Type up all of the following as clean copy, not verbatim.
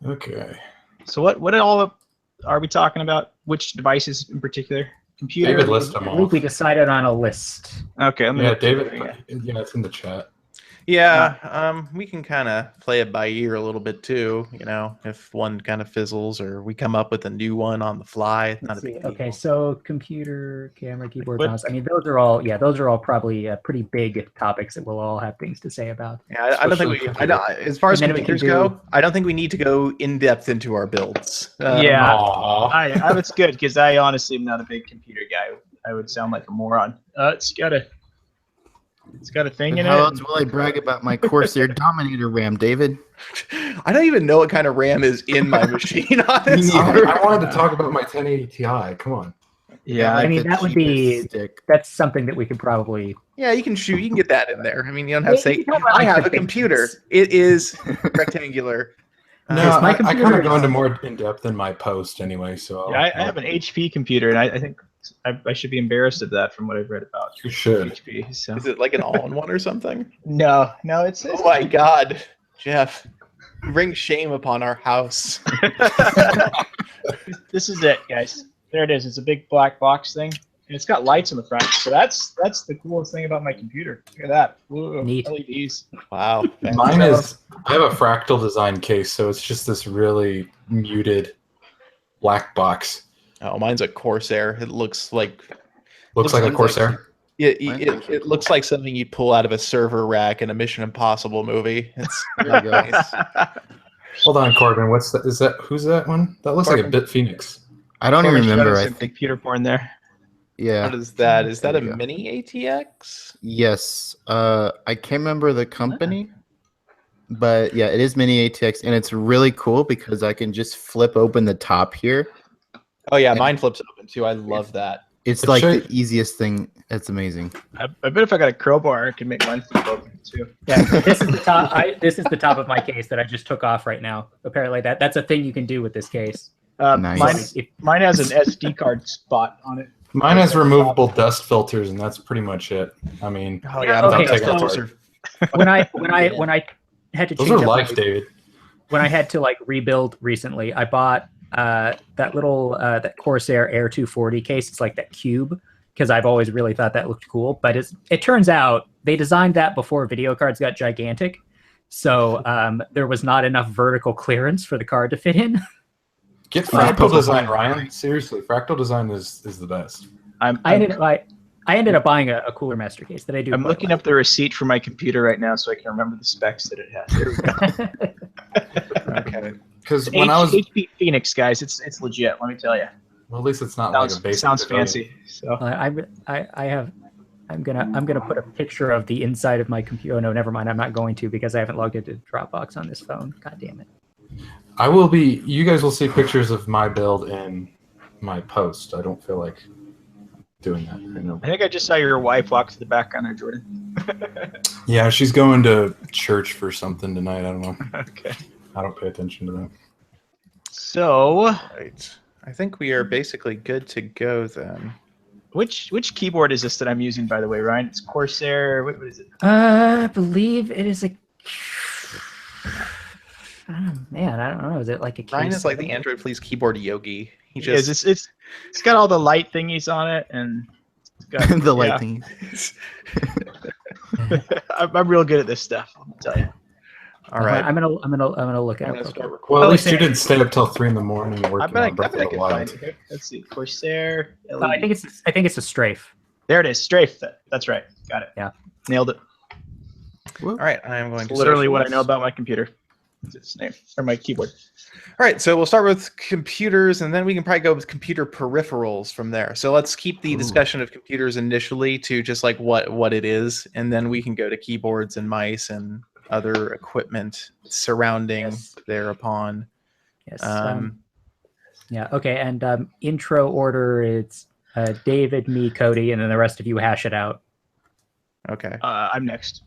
Okay. So what all are we talking about? Which devices in particular? Computer? David list them I believe off. we decided on a list. Okay, Yeah, David. Yeah, it's in the chat. Yeah, we can kind of play it by ear a little bit too. If one kind of fizzles or we come up with a new one on the fly, not a big deal. Okay, so computer, camera, keyboard, mouse. I mean, those are all probably pretty big topics that we'll all have things to say about. Yeah, I don't think as far as computers go, I don't think we need to go in depth into our builds. That's good because I honestly am not a big computer guy. I would sound like a moron. It's got a thing in it. How else will I brag about my Corsair Dominator RAM, David? I don't even know what kind of RAM is in my machine, honestly. I wanted to talk about my 1080 Ti. Come on. Yeah, I mean, that would be that's something that we could probably. Yeah, you can get that in there. I mean, you don't have to say I have a computer. It is rectangular. No, I kind of go into more in depth in my post anyway. So I have an HP computer, and I think I should be embarrassed of that from what I've read about. You should. HP. So. Is it like an all-in-one or something? No, it's. Oh my God, Jeff, bring shame upon our house. This is it, guys. There it is. It's a big black box thing, and it's got lights in the front. So that's the coolest thing about my computer. Look at that. Whoa, neat. LEDs. Wow. Mine is. I have a fractal design case, so it's just this really muted black box. Oh, mine's a Corsair. It looks like a Corsair. It looks like something you'd pull out of a server rack in a Mission Impossible movie. It's really nice. Hold on, Corbin. Who's that one? That looks like a Bit Phoenix. I don't even remember. I think computer porn there. Yeah. What is that? Is that a mini ATX? Yes. I can't remember the company, but yeah, it is mini ATX, and it's really cool because I can just flip open the top here. Oh yeah, mine flips open too. I love that. It's like the easiest thing. It's amazing. I bet if I got a crowbar, I could make mine flip open too. Yeah, this is the top. This is the top of my case that I just took off right now. Apparently, that's a thing you can do with this case. Nice. Mine has an SD card spot on it. Mine has removable dust filters, and that's pretty much it. I mean, when I had to change those are life, David. When I had to rebuild recently, I bought that little that Corsair Air 240 case. It's like that cube because I've always really thought that looked cool. But it turns out they designed that before video cards got gigantic, so there was not enough vertical clearance for the card to fit in. Get fractal design, Ryan. Seriously, fractal design is the best. I ended up buying a Cooler Master case that I do. I'm looking up the receipt for my computer right now so I can remember the specs that it has. There we go. Okay. Because when I was HP Phoenix, guys, it's legit. Let me tell you. Well, at least it's not like a basic. Sounds fancy. So I'm gonna put a picture of the inside of my computer. Oh no, never mind. I'm not going to because I haven't logged into Dropbox on this phone. God damn it. I will be. You guys will see pictures of my build in my post. I don't feel like doing that. I know. I think I just saw your wife walk to the background there, Jordan. Yeah, she's going to church for something tonight. I don't know. Okay. I don't pay attention to that. So, Right. I think we are basically good to go then. which keyboard is this that I'm using, by the way, Ryan? It's Corsair. What is it? I believe it is a. Oh, man, I don't know. Is it like a? Ryan is like the Android Please keyboard yogi. He Yeah, just it's got all the light thingies on it, and it's got, the light thingies. I'm real good at this stuff. I'll tell you. all right. I'm gonna look at I'm gonna it. start recording. Well, at least you didn't stay up till 3 a.m. working on Breath of the can Wild. find it. Let's see, Corsair. I think it's a strafe. There it is, Strafe. That's right. Got it. Yeah, nailed it. All right, I am going It's to literally what I socialize. know about my computer. It's its name or my keyboard. All right, so we'll start with computers, and then we can probably go with computer peripherals from there. So let's keep the discussion of computers initially to just like what it is, and then we can go to keyboards and mice and other equipment surrounding thereupon. yes. Yeah. Okay. And intro order. It's David, me, Cody, and then the rest of you hash it out. Okay. I'm next.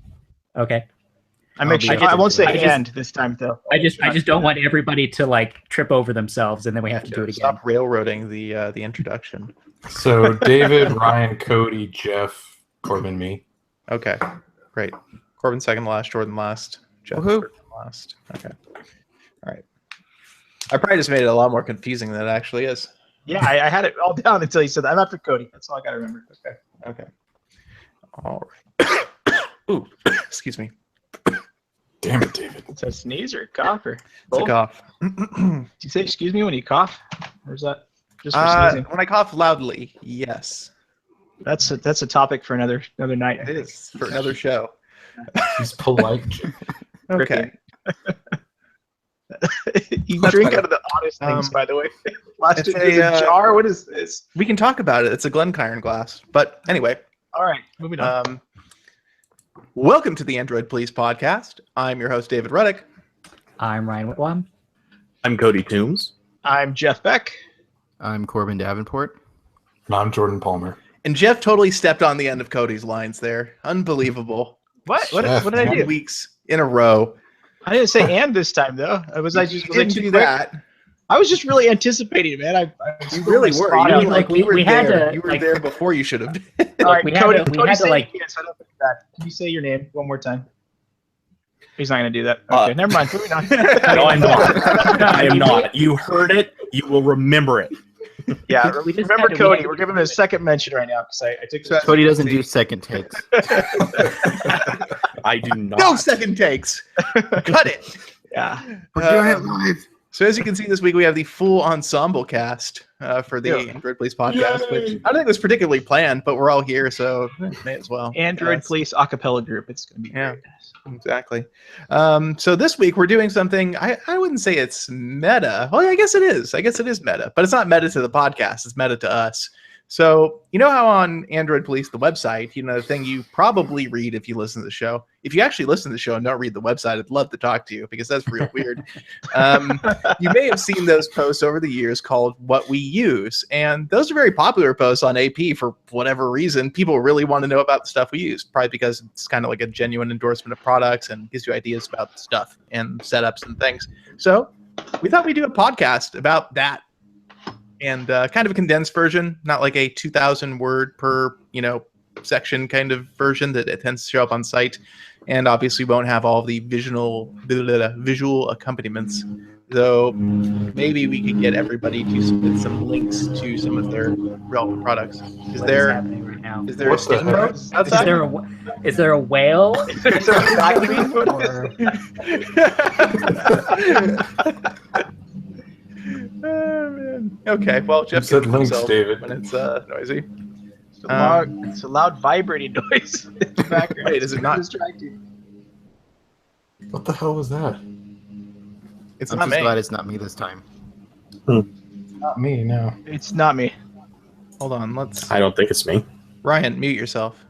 Okay. I won't say end this time though. I just don't want everybody to like trip over themselves, and then we have to do it again. Stop railroading the introduction. So David, Ryan, Cody, Jeff, Corbin, me. Okay, great. Corbin second last, Jordan last, Jeff Woohoo. first and last. Okay. All right. I probably just made it a lot more confusing than it actually is. Yeah, I had it all down until you said that. I'm after Cody. That's all I got to remember. Okay. Okay. All right. Ooh, excuse me. Damn it, David. It's a sneeze or a cough or It's a both? cough. Do you say excuse me when you cough? Or is that just for sneezing? When I cough loudly, yes. That's a topic for another night. I It think. is for another show. He's polite. Okay. You That's drink better. out of the oddest things, by the way. Last it's year, there's a, a jar. What is this? We can talk about it. It's a Glencairn glass. But anyway, All right, moving on. welcome to the Android Police podcast. I'm your host, David Ruddick. I'm Ryan Whitlam. I'm Cody Toombs. I'm Jeff Beck. I'm Corbin Davenport. And I'm Jordan Palmer. And Jeff totally stepped on the end of Cody's lines there. Unbelievable. What Jeff, did I do? man. Weeks in a row. I didn't say and this time though. Was I too didn't quick? do that. I was just really anticipating, man. I You really were. spot You, on. mean, like, you were we had there. to, You were like- there before you should have been. All right, we had Cody, to- we Cody had to, say like- it again, so I don't think that. Can you say your name one more time? He's not going to do that. Uh, Okay, never mind. Moving on. No, I'm not. I am not. You heard it. You will remember it. Yeah, We just remember had to- we Cody. had to We're do giving him a it. second mention right now because I took this. Cody doesn't do second takes. I do not. No second takes. Cut it. Yeah. We're doing it live. So as you can see, this week we have the full ensemble cast for the Yeah. Android Police podcast, Yay. which I don't think was particularly planned, but we're all here, so may as well. Android Yes. Police acapella group. It's going to be Yeah. great. Exactly. So this week we're doing something, I wouldn't say it's meta. Well, I guess it is. I guess it is meta, but it's not meta to the podcast. It's meta to us. So you know how on Android Police, the website, the thing you probably read if you listen to the show. If you actually listen to the show and don't read the website, I'd love to talk to you because that's real weird. You may have seen those posts over the years called What We Use. And those are very popular posts on AP for whatever reason. People really want to know about the stuff we use, probably because it's kind of like a genuine endorsement of products and gives you ideas about stuff and setups and things. So we thought we'd do a podcast about that. And kind of a condensed version, not like a 2,000 word per, section kind of version that it tends to show up on site. And obviously won't have all the visual accompaniments. Though maybe we could get everybody to submit some links to some of their relevant products. Is What is there happening right now? is there a What the steamboat Is outside? there a whale? Is there a vacuum? Or- Oh, man. Okay, well, Jeff said can links, himself David. when it's noisy. It's a loud vibrating noise in the background. Wait, is it not? Distracting. What the hell was that? It's I'm not just me. glad it's not me this time. Not me, no. It's not me. Hold on, let's. I don't think it's me. Ryan, mute yourself.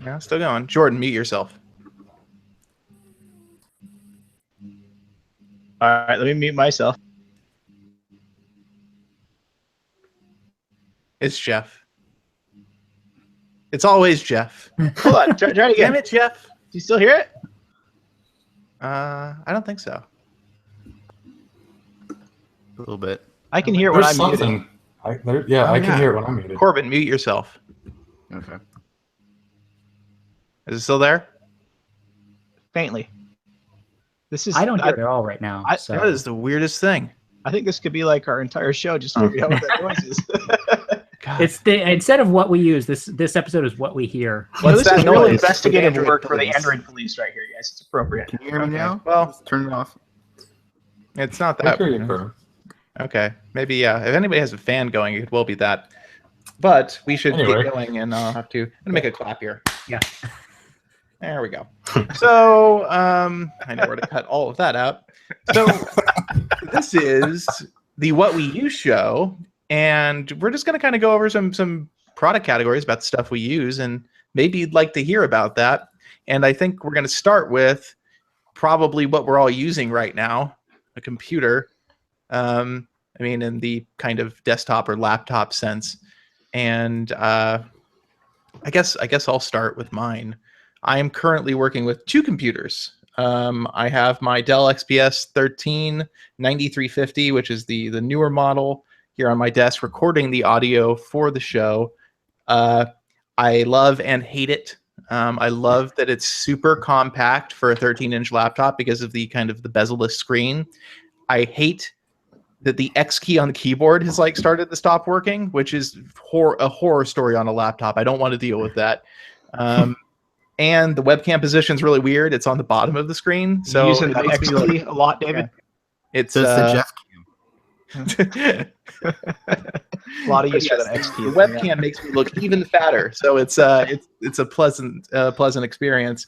Yeah, still going. Jordan, mute yourself. All right, let me mute myself. It's Jeff. It's always Jeff. Hold on, try it Damn again. it, Jeff. Do you still hear it? I don't think so. A little bit. I can hear it when There's I'm muted. something. I can yeah. hear it when I'm muted. Corbin, mute yourself. Okay. Is it still there? Faintly. This is. I don't hear it at all right now. I- So That is the weirdest thing. I think this could be like our entire show, just figuring out what that noise is. God. it's instead of what we use. This episode is what we hear. Well, What's this is that real noise? investigative Android work for the police. Android police right here, guys. It's appropriate. Can you hear me now? Well, Just turn it off. it's not I that. hear you, Corbin. Okay, maybe if anybody has a fan going, it will be that. But we should Anyway. keep going, and I'll have to. I'm gonna make a clap here. Yeah. There we go. So I know where to cut all of that out. So this is the What We Use show, and we're just gonna kind of go over some product categories about the stuff we use, and maybe you'd like to hear about that. And I think we're gonna start with probably what we're all using right now, a computer. I mean, in the kind of desktop or laptop sense. And I guess I'll start with mine. I am currently working with two computers. I have my Dell XPS 13 9350, which is the newer model, here on my desk, recording the audio for the show. I love and hate it. I love that it's super compact for a 13-inch laptop because of the kind of the bezel-less screen. I hate that the X key on the keyboard has like started to stop working, which is a horror story on a laptop. I don't want to deal with that. And the webcam position is really weird. It's on the bottom of the screen, so using it that makes X me look. key a lot, David. It's So it's the Jeff A lot of use for that X key. The webcam makes me look even fatter, so it's a pleasant experience.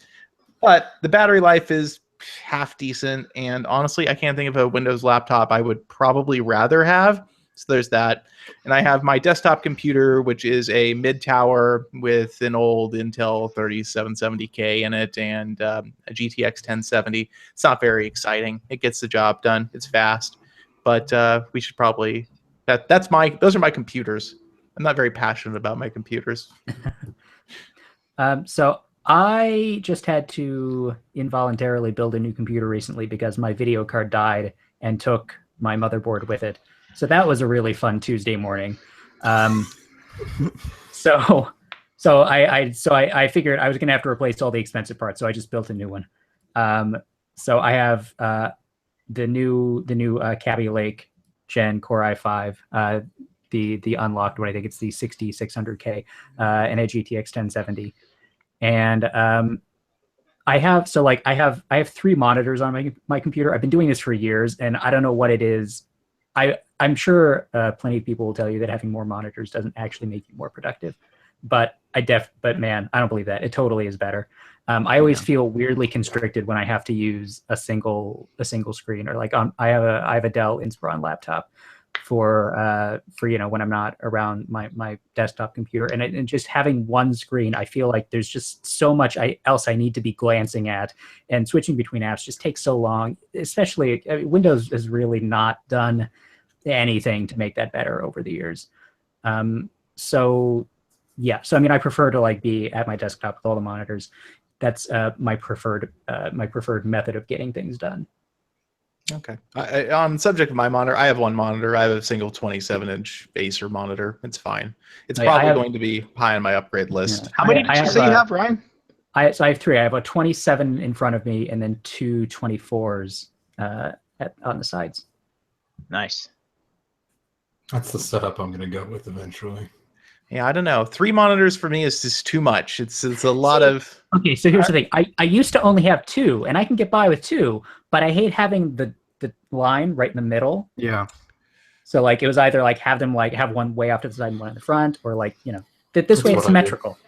But the battery life is half decent, and honestly, I can't think of a Windows laptop I would probably rather have. So there's that, and I have my desktop computer, which is a mid-tower with an old Intel 3770K in it and a GTX 1070. It's not very exciting. It gets the job done. It's fast, but we should probably those are my computers. I'm not very passionate about my computers. So I just had to involuntarily build a new computer recently because my video card died and took my motherboard with it. So that was a really fun Tuesday morning. So I figured I was going to have to replace all the expensive parts, so I just built a new one. So I have the new Kaby Lake Gen Core i5, the unlocked one. I think it's the 6600K, and a GTX 1070. And I have 3 monitors on my computer. I've been doing this for years, and I don't know what it is. I'm sure plenty of people will tell you that having more monitors doesn't actually make you more productive, but man, I don't believe that. It totally is better. I always feel weirdly constricted when I have to use a single screen, or like I have a Dell Inspiron laptop for when I'm not around my desktop computer, and just having one screen, I feel like there's just so much else I need to be glancing at, and switching between apps just takes so long. Especially Windows has really not done anything to make that better over the years. So I mean, I prefer to like be at my desktop with all the monitors. That's my preferred method of getting things done. Okay. On the subject of my monitor, I have one monitor. I have a single 27-inch Acer monitor. It's fine. It's probably going to be high on my upgrade list. Yeah. How many did you say you have, Ryan? So I have 3. I have a 27 in front of me, and then 2 24s on the sides. Nice. That's the setup I'm going to go with eventually. Yeah, I don't know. 3 monitors for me is just too much. It's a lot of. Okay, so here's the thing. I used to only have 2, and I can get by with 2, but I hate having the line right in the middle. Yeah. So like it was either like have them like have one way off to the side and one in the front, or like this way it's symmetrical.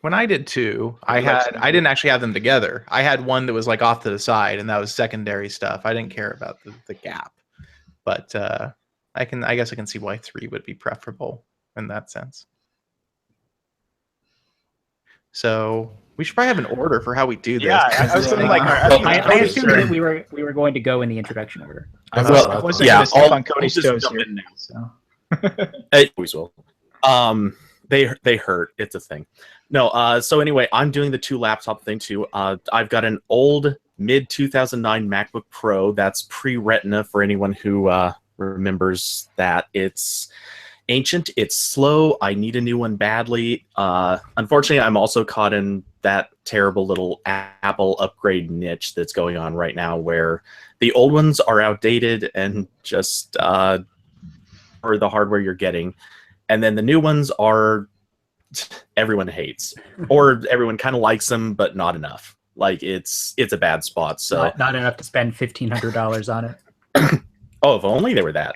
When I did 2, I didn't actually have them together. I had one that was like off to the side, and that was secondary stuff. I didn't care about the gap, but I guess I can see why 3 would be preferable in that sense. So we should probably have an order for how we do this. Yeah, I was thinking like I assumed that we were going to go in the introduction order. I wasn't going to step on Cody's toes here. So. It always will. They hurt. It's a thing. No. So anyway, I'm doing the 2 laptop thing too. I've got an old mid 2009 MacBook Pro that's pre-Retina for anyone who remembers that. It's ancient. It's slow. I need a new one badly. Unfortunately, I'm also caught in that terrible little Apple upgrade niche that's going on right now, where the old ones are outdated and just for the hardware you're getting, and then the new ones are everyone hates, or everyone kind of likes them, but not enough. Like it's a bad spot. So not enough to spend $1,500 on it. Oh, if only they were that.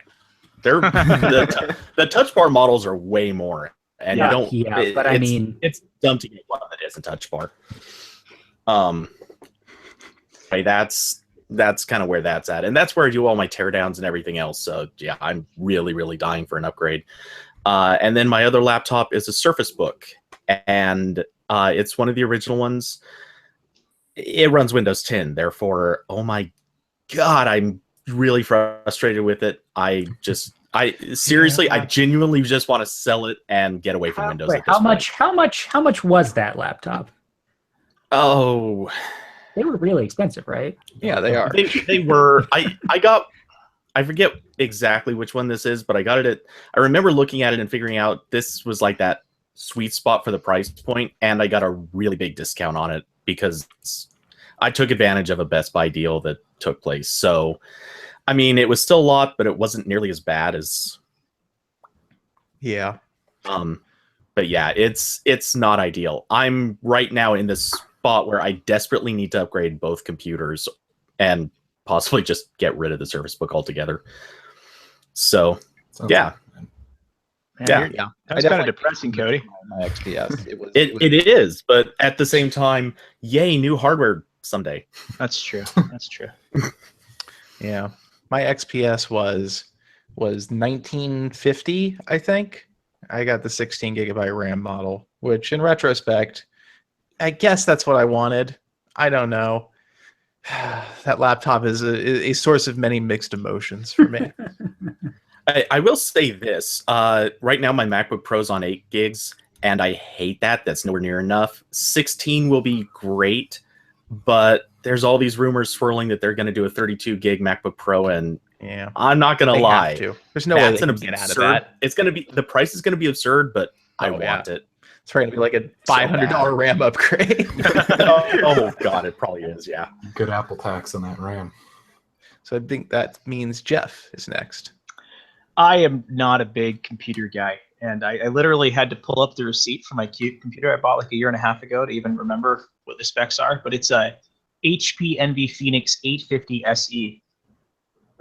They're the touch bar models are way more, and you don't. Yeah, but I mean, it's dumb to get one that isn't touch bar. That's kind of where that's at, and that's where I do all my teardowns and everything else. So yeah, I'm really dying for an upgrade. And then my other laptop is a Surface Book, and it's one of the original ones. It runs Windows 10, therefore, oh my god, I'm really frustrated with it. I genuinely just want to sell it and get away from Windows. Wait, how much was that laptop? Oh, they were really expensive, right? Yeah, they are. They were. I forget exactly which one this is, but I got it I remember looking at it and figuring out this was like that sweet spot for the price point, and I got a really big discount on it because I took advantage of a Best Buy deal that took place. So, I mean, it was still a lot, but it wasn't nearly as bad as. Yeah. But yeah, it's not ideal. I'm right now in this spot where I desperately need to upgrade both computers and possibly just get rid of the Surface Book altogether. So, Sounds yeah. Man, Yeah. you're- Yeah. That was kind of depressing, Cody. My XPS. It was. It is, but at the same time, yay, new hardware someday. That's true. That's true. Yeah. My XPS was 1950, I think. I got the 16 gigabyte RAM model, which in retrospect, I guess that's what I wanted. I don't know. That laptop is a source of many mixed emotions for me. I will say this. Right now, my MacBook Pro's on 8 gigs, and I hate that. That's nowhere near enough. 16 will be great, but there's all these rumors swirling that they're going to do a 32 gig MacBook Pro, and Yeah. I'm not going to They lie. have to. There's no way That's they an can get out of absurd. that. It's going to be, the price is going to be absurd, but I Oh, yeah. want it. It's probably gonna be like a $500 RAM upgrade. Oh God, it probably is. Yeah. Good Apple tax on that RAM. So I think that means Jeff is next. I am not a big computer guy, and I literally had to pull up the receipt for my computer I bought like a year and a half ago to even remember what the specs are. But it's a HP Envy Phoenix 850 SE.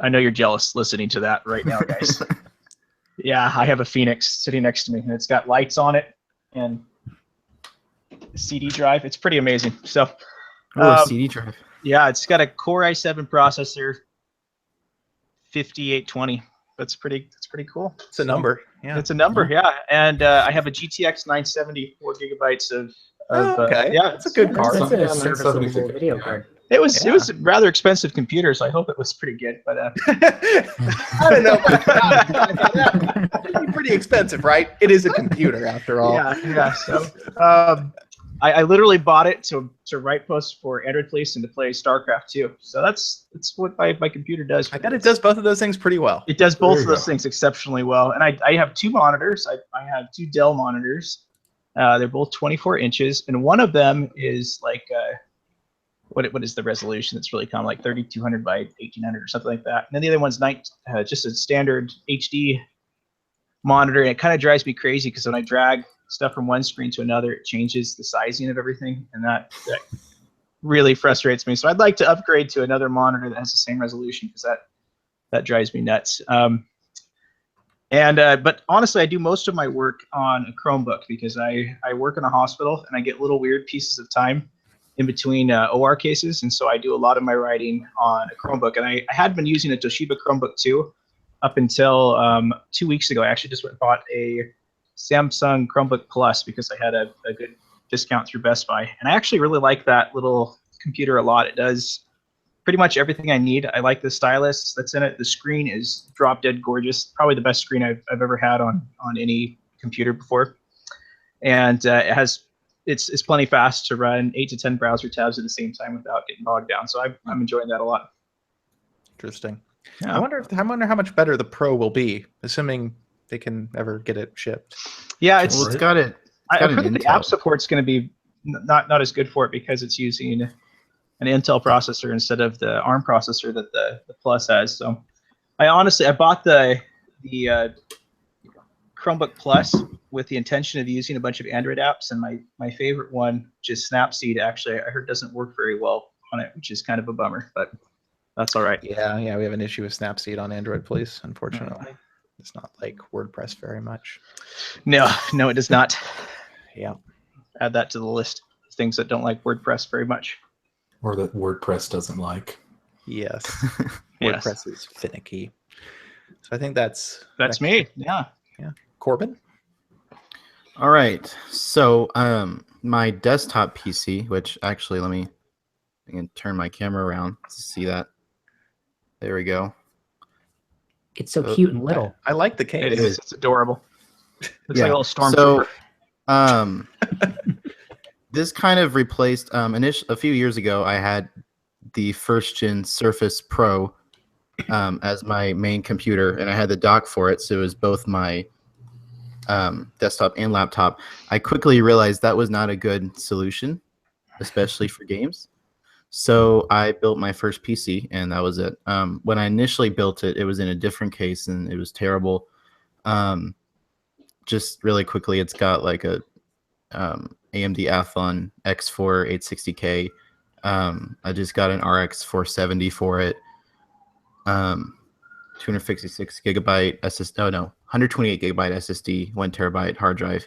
I know you're jealous listening to that right now, guys. Yeah, I have a Phoenix sitting next to me, and it's got lights on it and a CD drive. It's pretty amazing. So, Oh, a CD drive. yeah, it's got a Core i7 processor, 5820. That's pretty cool. It's a number. Yeah. It's a number, yeah. And I have a GTX 970, 4 gigabytes of okay. yeah, That's a good card. That's Yeah, a serviceable 970. video card. It was a rather expensive computer, so I hope it was pretty good. But I don't know about that. It'd be pretty expensive, right? It is a computer after all. yeah. So I literally bought it to write posts for Android Police and to play StarCraft 2. So that's what my computer does. I bet it does both of those things pretty well. It does both There of you those go. things exceptionally well. And I have two monitors. I have two Dell monitors. They're both 24 inches, and one of them is like what is the resolution? It's really common, like 3200 by 1800 or something like that. And then the other one's just a standard HD monitor, and it kind of drives me crazy because when I drag stuff from one screen to another, it changes the sizing of everything, and that really frustrates me. So I'd like to upgrade to another monitor that has the same resolution because that drives me nuts. But honestly, I do most of my work on a Chromebook because I work in a hospital and I get little weird pieces of time in between OR cases, and so I do a lot of my writing on a Chromebook. And I had been using a Toshiba Chromebook too up until 2 weeks ago. I actually just went and bought a Samsung Chromebook Plus because I had a good discount through Best Buy, and I actually really like that little computer a lot. It does pretty much everything I need. I like the stylus that's in it. The screen is drop dead gorgeous. Probably the best screen I've ever had on any computer before. And it's plenty fast to run 8 to 10 browser tabs at the same time without getting bogged down. So I'm enjoying that a lot. Interesting. Yeah. I wonder how much better the Pro will be, assuming they can ever get it shipped. Yeah, Well, it's it's got it. I've heard that an the Intel. app support's going to be not as good for it because it's using an Intel processor instead of the ARM processor that the Plus has. So I bought the Chromebook Plus with the intention of using a bunch of Android apps, and my favorite one, which is Snapseed, actually I heard doesn't work very well on it, which is kind of a bummer, but that's all right. Yeah, we have an issue with Snapseed on Android Police, unfortunately. It's not like WordPress very much. No, it does not. Yeah. Add that to the list of things that don't like WordPress very much. Or that WordPress doesn't like. Yes. Yes. WordPress is finicky. So I think that's Me. Yeah. Corbin. All right. So my desktop PC, which actually I can turn my camera around to see that. There we go. It's so cute and little. I like the case. It is. It's adorable. Looks Yeah. like a little stormtrooper. So this kind of replaced a few years ago I had the first gen Surface Pro as my main computer, and I had the dock for it, so it was both my desktop and laptop, I quickly realized that was not a good solution, especially for games. So I built my first PC, and that was it. When I initially built it, it was in a different case, and it was terrible. Just really quickly, it's got like a AMD Athlon X4 860K. I just got an RX 470 for it. 256 gigabyte SSD. Oh no, 128 gigabyte SSD, 1 terabyte hard drive.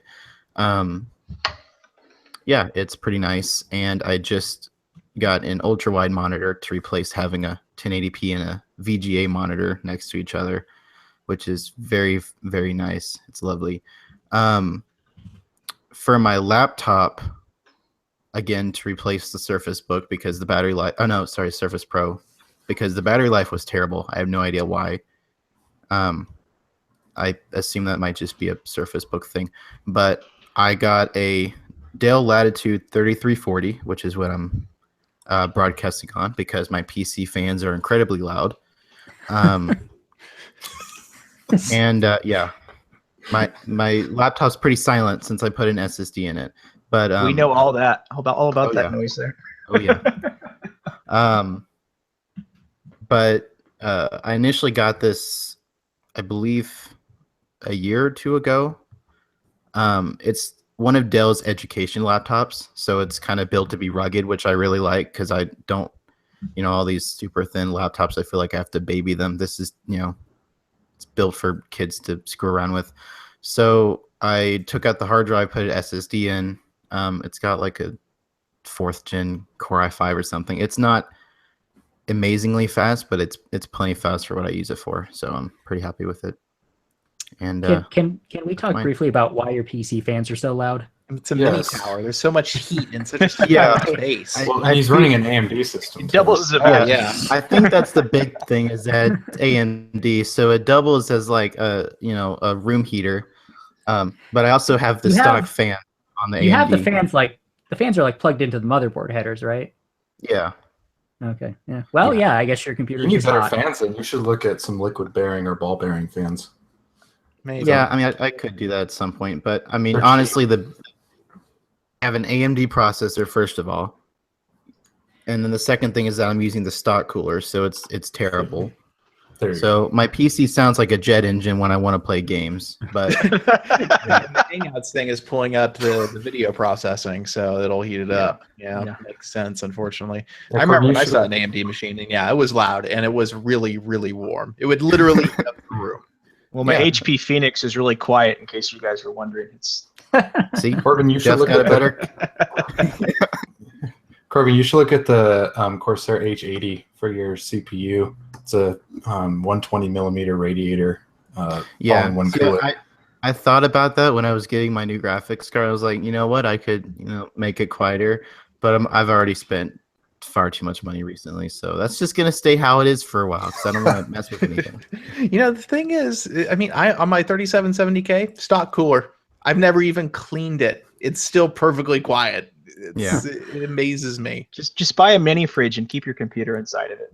Yeah, it's pretty nice. And I just got an ultra wide monitor to replace having a 1080p and a VGA monitor next to each other, which is very, very nice. It's lovely. For my laptop, again, to replace the Surface Book because the battery life, Surface Pro, because the battery life was terrible. I have no idea why. I assume that might just be a Surface Book thing, but I got a Dell Latitude 3340, which is what I'm broadcasting on because my PC fans are incredibly loud. Yeah, my laptop's pretty silent since I put an SSD in it. But we know all that about that yeah. noise there. Oh yeah. But I initially got this, I believe, a year or two ago. It's one of Dell's education laptops, so it's kind of built to be rugged, which I really like because I don't, all these super thin laptops, I feel like I have to baby them. This is, it's built for kids to screw around with. So I took out the hard drive, put an SSD in. It's got like a 4th gen Core i5 or something. It's not amazingly fast, but it's plenty fast for what I use it for. So I'm pretty happy with it. And can we talk briefly about why your PC fans are so loud? It's a mini tower. There's so much heat in such a small space. Well, he's running an AMD system. It doubles as a yeah. I think that's the big thing is that AMD, so it doubles as like a room heater. But I also have the stock fan on the AMD. You have the fans the fans are like plugged into the motherboard headers, right? Yeah. Okay. Yeah. Well, yeah. I guess your computer. You need better fans, and you should look at some liquid bearing or ball bearing fans. Maybe. Yeah, I mean, I could do that at some point, but I mean, honestly, I have an AMD processor first of all, and then the second thing is that I'm using the stock cooler, so it's terrible. So my PC sounds like a jet engine when I want to play games, but the Hangouts thing is pulling out the video processing, so it'll heat it up. Yeah, makes sense. Unfortunately, I remember when I saw an AMD machine, and it was loud, and it was really, really warm. It would literally heat up the room. Well, my HP Phoenix is really quiet. In case you guys were wondering, it's see, Corbin, you should look at it better. Corbin, you should look at the Corsair H80 for your CPU. It's a 120 millimeter radiator. All-in-one cooler. I thought about that when I was getting my new graphics card. I was like, you know what, I could make it quieter, but I've already spent far too much money recently, so that's just gonna stay how it is for a while because I don't want to mess with anything. The thing is, I mean, on my 3770K stock cooler, I've never even cleaned it. It's still perfectly quiet. It amazes me. Just buy a mini fridge and keep your computer inside of it.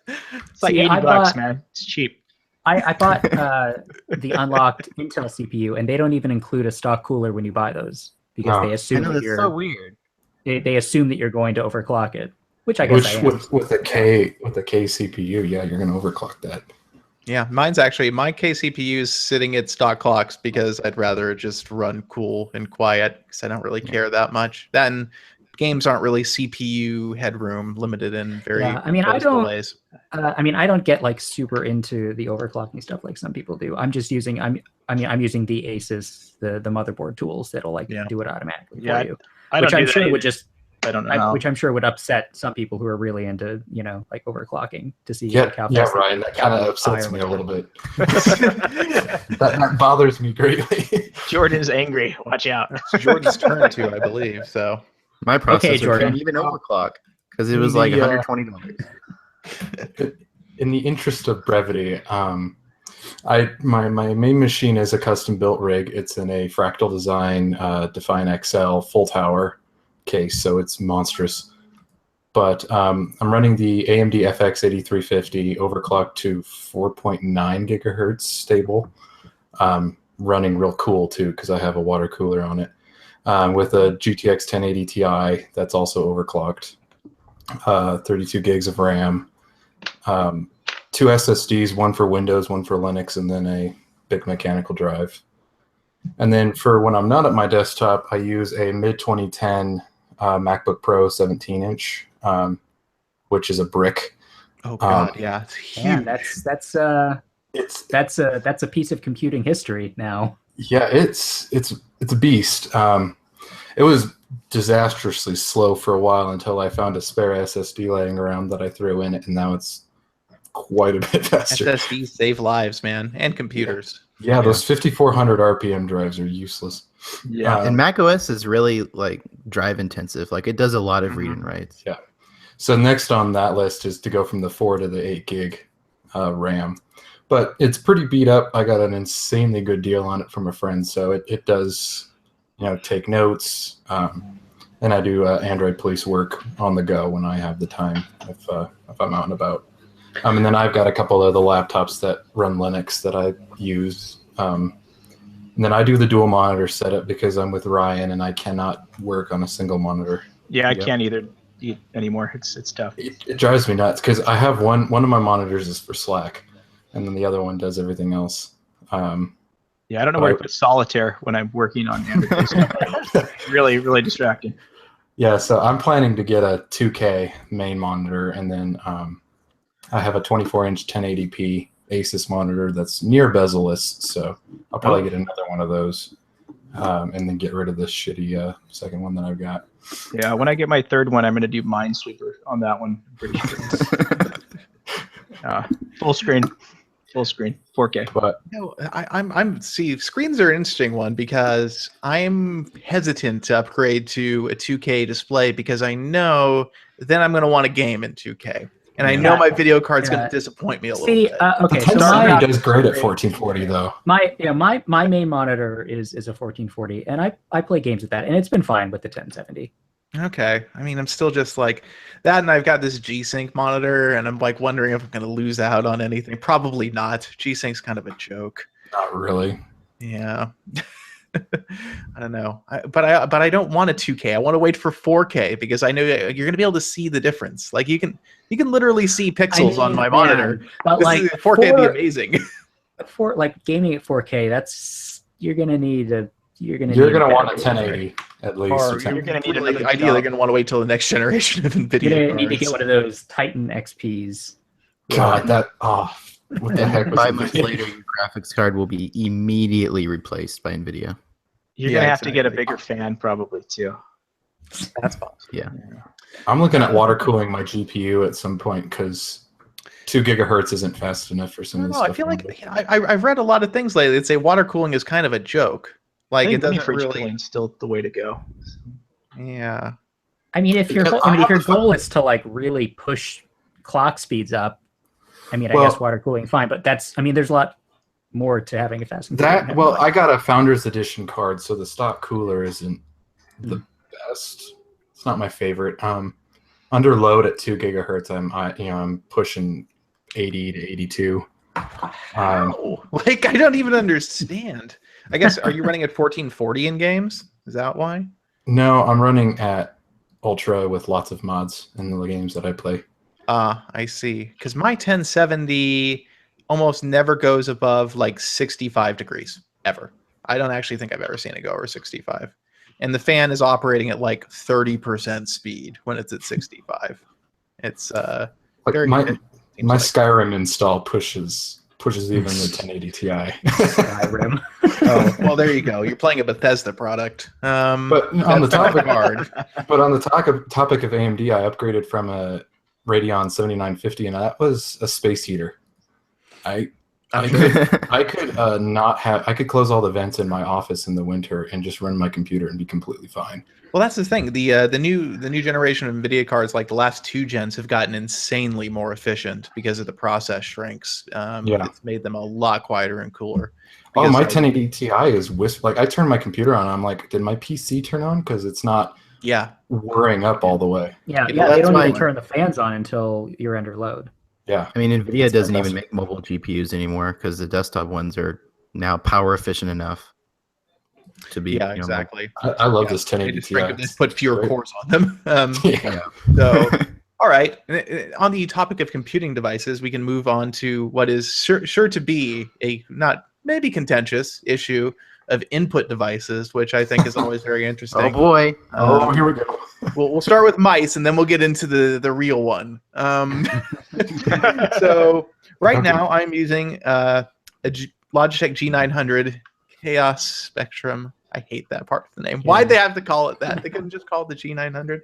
It's like $80, man. It's cheap. I bought the unlocked Intel CPU, and they don't even include a stock cooler when you buy those because they assume that you're so weird. They assume that you're going to overclock it, which I guess I am. with a K CPU, yeah, you're going to overclock that. Yeah, mine's actually my K CPU is sitting at stock clocks because I'd rather just run cool and quiet because I don't really care that much. Then games aren't really CPU headroom limited in very ways. I don't get like super into the overclocking stuff like some people do. I'm just using I'm using the Asus the motherboard tools that'll like do it automatically for you. Which I'm sure would just I don't know. Which I'm sure would upset some people who are really into like overclocking to see like how fast Ryan, that kind of upsets me a little bit. that bothers me greatly. Jordan's angry. Watch out. It's Jordan's turn too, I believe. So my processor can't even overclock because it was like $120. In the interest of brevity, my main machine is a custom built rig. It's in a Fractal Design Define XL full tower case, so it's monstrous. But I'm running the AMD FX 8350 overclocked to 4.9 gigahertz stable. running real cool too because I have a water cooler on it with a GTX 1080 Ti that's also overclocked, 32 gigs of RAM, 2 SSDs, one for Windows, one for Linux, and then a big mechanical drive. And then for when I'm not at my desktop, I use a mid-2010 MacBook Pro 17-inch, which is a brick. Oh God, yeah, it's huge. Man, that's a piece of computing history now. Yeah, it's a beast. It was disastrously slow for a while until I found a spare SSD laying around that I threw in it, and now it's quite a bit faster. SSDs save lives, man, and computers. Yeah, those 5400 RPM drives are useless. Yeah. And Mac OS is really like drive intensive. Like it does a lot of read and writes. Yeah. So next on that list is to go from the 4 to the 8 gig RAM. But it's pretty beat up. I got an insanely good deal on it from a friend, so it does, take notes. And I do Android police work on the go when I have the time if I'm out and about. And then I've got a couple of the laptops that run Linux that I use. And then I do the dual monitor setup because I'm with Ryan and I cannot work on a single monitor. Yeah, I can't either anymore. It's tough. It drives me nuts because I have one of my monitors is for Slack, and then the other one does everything else. Yeah, I don't know where to put solitaire when I'm working on Android. Really, really distracting. Yeah, so I'm planning to get a 2K main monitor, and then I have a 24-inch 1080p Asus monitor that's near bezel-less, so I'll probably get another one of those, and then get rid of this shitty second one that I've got. Yeah, when I get my third one, I'm going to do Minesweeper on that one. I'm pretty sure. Full screen, 4K. But I'm see, screens are an interesting one because I'm hesitant to upgrade to a 2K display because I know then I'm going to want a game in 2K. And I know my video card's going to disappoint me a little bit. Okay, the 1070 does great at 1440 though. My main monitor is a 1440, and I play games with that, and it's been fine with the 1070. Okay, I mean, I'm still just like that, and I've got this G-Sync monitor, and I'm like wondering if I'm going to lose out on anything. Probably not. G-Sync's kind of a joke. Not really. Yeah. I don't know, but I don't want a 2K. I want to wait for 4K because I know you're going to be able to see the difference. Like you can literally see pixels on my monitor. But like 4K would be amazing. For like gaming at 4K, that's you're going to want a 1080 at least. Or you're going to need another. Ideally, they're going to want to wait till the next generation of NVIDIA. You're going to need to get one of those Titan XPs. God, what the heck was 5 months later, your graphics card will be immediately replaced by NVIDIA. You're going to have to get a bigger fan probably too. That's possible. Yeah. I'm looking at water cooling my GPU at some point because 2 gigahertz isn't fast enough for some of this stuff. I feel like I've read a lot of things lately that say water cooling is kind of a joke. Like it doesn't really. Still the way to go. Yeah. I mean, if your goal is to like really push clock speeds up, I mean, I guess water cooling fine, but there's a lot more to having a fast computer. I got a Founders Edition card, so the stock cooler isn't the best. It's not my favorite. Under load at 2 gigahertz, I'm pushing 80 to 82. Like I don't even understand. I guess are you running at 1440 in games? Is that why? No, I'm running at ultra with lots of mods in the games that I play. I see. Because my 1070 almost never goes above like 65 degrees ever. I don't actually think I've ever seen it go over 65. And the fan is operating at like 30% speed when it's at 65. It's very my Skyrim install pushes even the 1080 Ti. Skyrim. Oh, well, there you go. You're playing a Bethesda product. But on the topic of AMD, I upgraded from a Radeon 7950, and that was a space heater. I could close all the vents in my office in the winter and just run my computer and be completely fine. Well, that's the thing. The new generation of NVIDIA cards, like the last 2 gens, have gotten insanely more efficient because of the process shrinks. It's made them a lot quieter and cooler. Oh, my 1080 Ti is like I turn my computer on. I'm like, did my PC turn on? Because it's not. Yeah. Whirring up all the way. Yeah, they don't even turn the fans on until you're under load. Yeah. I mean, NVIDIA doesn't even make mobile GPUs anymore because the desktop ones are now power efficient enough to be. Yeah, you know, exactly. I love Yeah, this they 1080 just, Ti. they just put fewer Great. cores on them. Yeah. So, all right. On the topic of computing devices, we can move on to what is sure to be a not maybe contentious issue of input devices, which I think is always very interesting. Oh boy. Oh, here we go. We'll start with mice, and then we'll get into the real one. So right Okay. now, I'm using Logitech G900 Chaos Spectrum. I hate that part of the name. Why'd they have to call it that? They couldn't just call it the G900.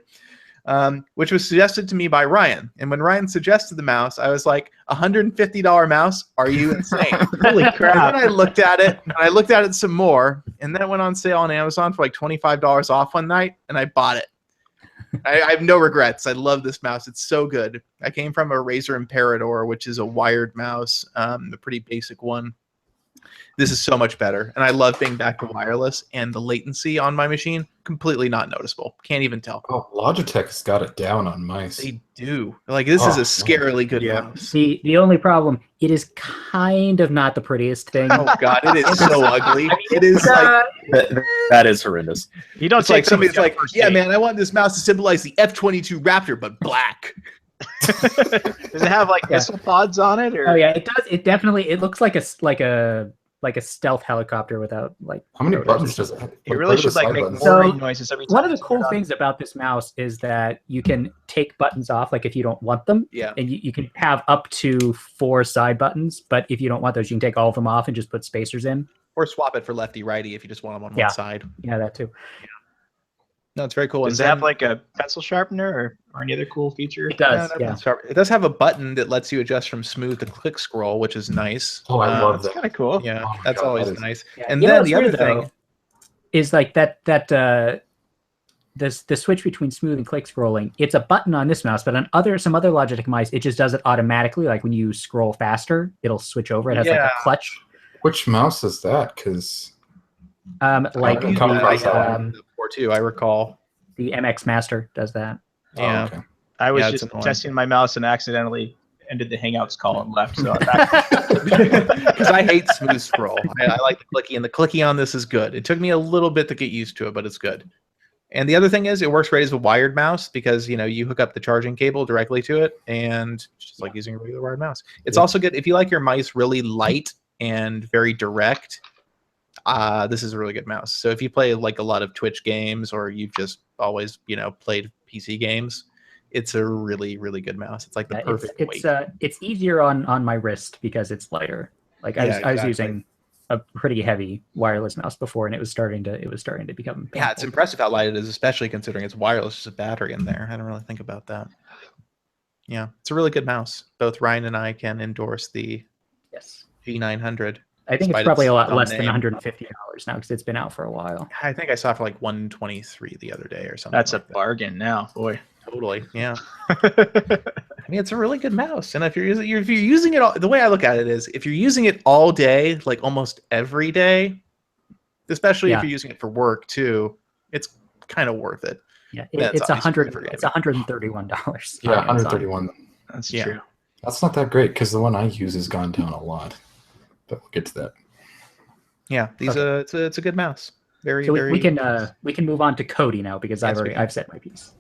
Which was suggested to me by Ryan. And when Ryan suggested the mouse, I was like, $150 mouse? Are you insane? Holy And crap. then I looked at it, and I looked at it some more, and then it went on sale on Amazon for like $25 off one night, and I bought it. I have no regrets. I love this mouse. It's so good. I came from a Razer Imperador, which is a wired mouse, a pretty basic one. This is so much better, and I love being back to wireless, and the latency on my machine, completely not noticeable. Can't even tell. Oh, Logitech has got it down on mice. They do. Like, this is Oh, a scarily good Yeah. mouse. The only problem, it is kind of not the prettiest thing. Oh, God, it is so ugly. It is like... That is horrendous. You don't It's like take somebody's somebody's like, yeah, man, I want this mouse to symbolize the F-22 Raptor, but black. Does it have like Yeah. missile pods on it? Or Oh yeah, it does. It definitely. It looks like a stealth helicopter without like. How many rotors. buttons does it have? you really should like make So, whirring noises every time. One of the you turn cool it on. things about this mouse is that you can take buttons off, like if you don't want them, Yeah. and you can have up to 4 side buttons. But if you don't want those, you can take all of them off and just put spacers in. Or swap it for lefty-righty if you just want them on Yeah. one side. Yeah, that too. No, it's very cool. Does And it have then- like a pencil sharpener or any other cool feature? It does. no, Yeah. it's sharp. It does have a button that lets you adjust from smooth to click scroll, which is nice. Oh, I love That's that. kind of cool. Yeah, Oh my that's God, always that is- nice. Yeah. And You know then what's the other weird, thing, though, is like the switch between smooth and click scrolling. It's a button on this mouse, but on some other Logitech mice, it just does it automatically. Like when you scroll faster, it'll switch over. It has like Yeah. a clutch. Which mouse is that? Because Like haven't come across that one. or two, I recall. the MX Master does that. Yeah. okay. I was Yeah, it's just annoying. testing my mouse and accidentally ended the Hangouts call and left. So I'm back. Because I hate smooth scroll. I like the clicky, and the clicky on this is good. It took me a little bit to get used to it, but it's good. And the other thing is, it works great as a wired mouse because you hook up the charging cable directly to it, and it's just like using a regular wired mouse. It's Yeah. also good if you like your mice really light and very direct. This is a really good mouse. So if you play like a lot of Twitch games, or you've just always played PC games, it's a really, really good mouse. It's like the perfect weight. It's easier on my wrist because it's lighter. Like I was exactly. using a pretty heavy wireless mouse before, and it was starting to become Yeah, it's painful. impressive how light it is, especially considering it's wireless. There's a battery in there. I didn't really think about that. Yeah, it's a really good mouse. Both Ryan and I can endorse the Yes, G900. I think it's Despite probably its a lot dumb less than name. $150 now because it's been out for a while. I think I saw it for like 123 the other day or something. That's a like that. bargain now, boy. Totally, yeah. I mean, it's a really good mouse, and if you're using it all, the way I look at it is, if you're using it all day, like almost every day, especially if Yeah. you're using it for work too, it's kind of worth it. Yeah, That's it's obviously for It's gaming. $131. Yeah, on Amazon. 131. That's Yeah. true. That's not that great because the one I use has gone down a lot. But we'll get to that. Yeah, it's a good mouse. Very, So very. we can move on to Cody now because Yes, we can. I've said my piece.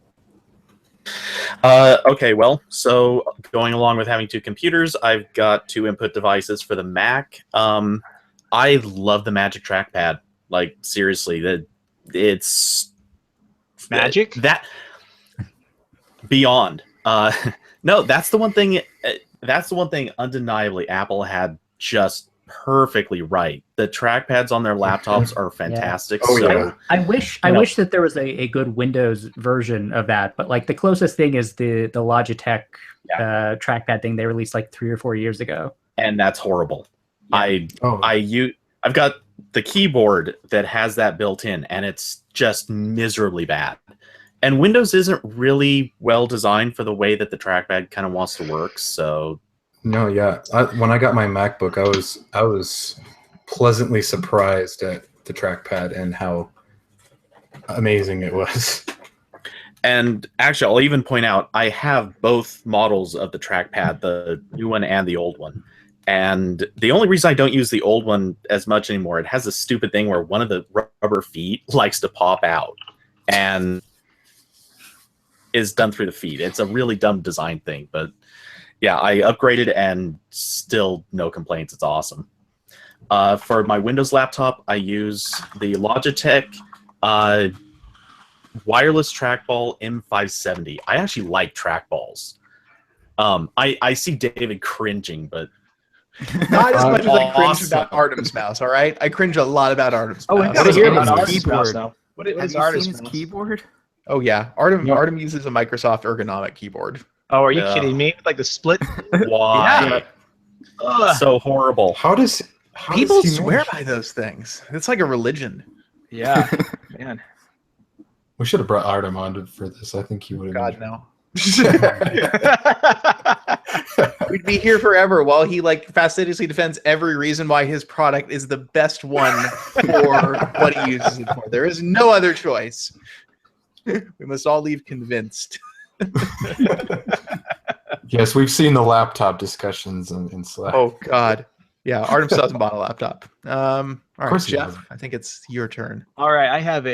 Okay, well, so going along with having 2 computers, I've got 2 input devices for the Mac. I love the Magic Trackpad. Like, seriously, it's Magic? that beyond. No, that's the one thing. That's the one thing undeniably Apple had just perfectly right. The trackpads on their laptops are fantastic. Oh, so yeah. I wish that there was a good Windows version of that, but like the closest thing is the Logitech trackpad thing they released like 3 or 4 years ago. and that's horrible. Yeah. I've got the keyboard that has that built in, and it's just miserably bad. And Windows isn't really well designed for the way that the trackpad kind of wants to work. So No, yeah. When I got my MacBook, I was pleasantly surprised at the trackpad and how amazing it was. And actually, I'll even point out I have both models of the trackpad, the new one and the old one. And the only reason I don't use the old one as much anymore, it has a stupid thing where one of the rubber feet likes to pop out and is done through the feet. It's a really dumb design thing, but yeah, I upgraded and still no complaints. It's awesome. For my Windows laptop, I use the Logitech wireless trackball M570. I actually like trackballs. I see David cringing, but Not as much as I cringe awesome. about Artem's mouse, all right? I cringe a lot about Artem's Oh, we mouse. gotta hear is about his Artem's mouse keyboard? now. What Have is you Artem's seen his mouse? keyboard? Oh, yeah. Artem No. uses a Microsoft ergonomic keyboard. Oh, are you Yeah. kidding me? Like the split? Why? Ugh. So horrible. How does People he swear manage- by those things. It's like a religion. Yeah, man. We should have brought Artem on for this. I think he would have. God, no. We'd be here forever while he fastidiously defends every reason why his product is the best one for what he uses it for. There is no other choice. We must all leave convinced. Yes, we've seen the laptop discussions in Slack. Oh God. Yeah, Artem still hasn't bought a laptop. All right, course he Jeff, hasn't. I think it's your turn. All right, I have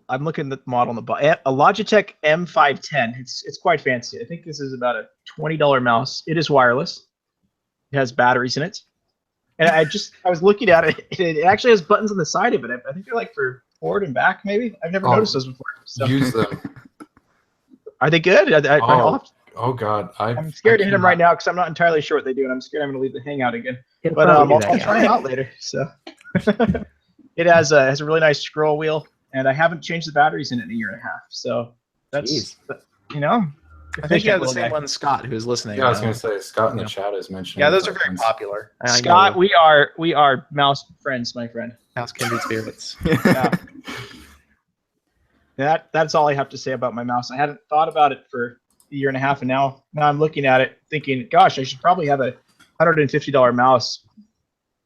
I'm looking at the model on the bottom. A Logitech M510. It's quite fancy. I think this is about a $20 mouse. It is wireless. It has batteries in it. And I was looking at it. It actually has buttons on the side of it. I think they're like for forward and back, maybe. I've never noticed those before. So. Use them. Are they good? I'll have to- Oh God, I'm scared to hit them right now because I'm not entirely sure what they do, and I'm scared I'm going to leave the hangout again. It'll But probably do I'll that, try yeah. them out later. So it has a really nice scroll wheel, and I haven't changed the batteries in it in a year and a half. So that's Jeez. you know. I think you have the little same guy. one, Scott, who's listening. Yeah, I was going to say Scott in the Yeah. chat is mentioning. Yeah, those are that very ones. popular. I know. Scott, we are mouse friends, my friend. House Kindred Spirits. Yeah. That's all I have to say about my mouse. I hadn't thought about it for a year and a half, and now I'm looking at it thinking, gosh, I should probably have a $150 mouse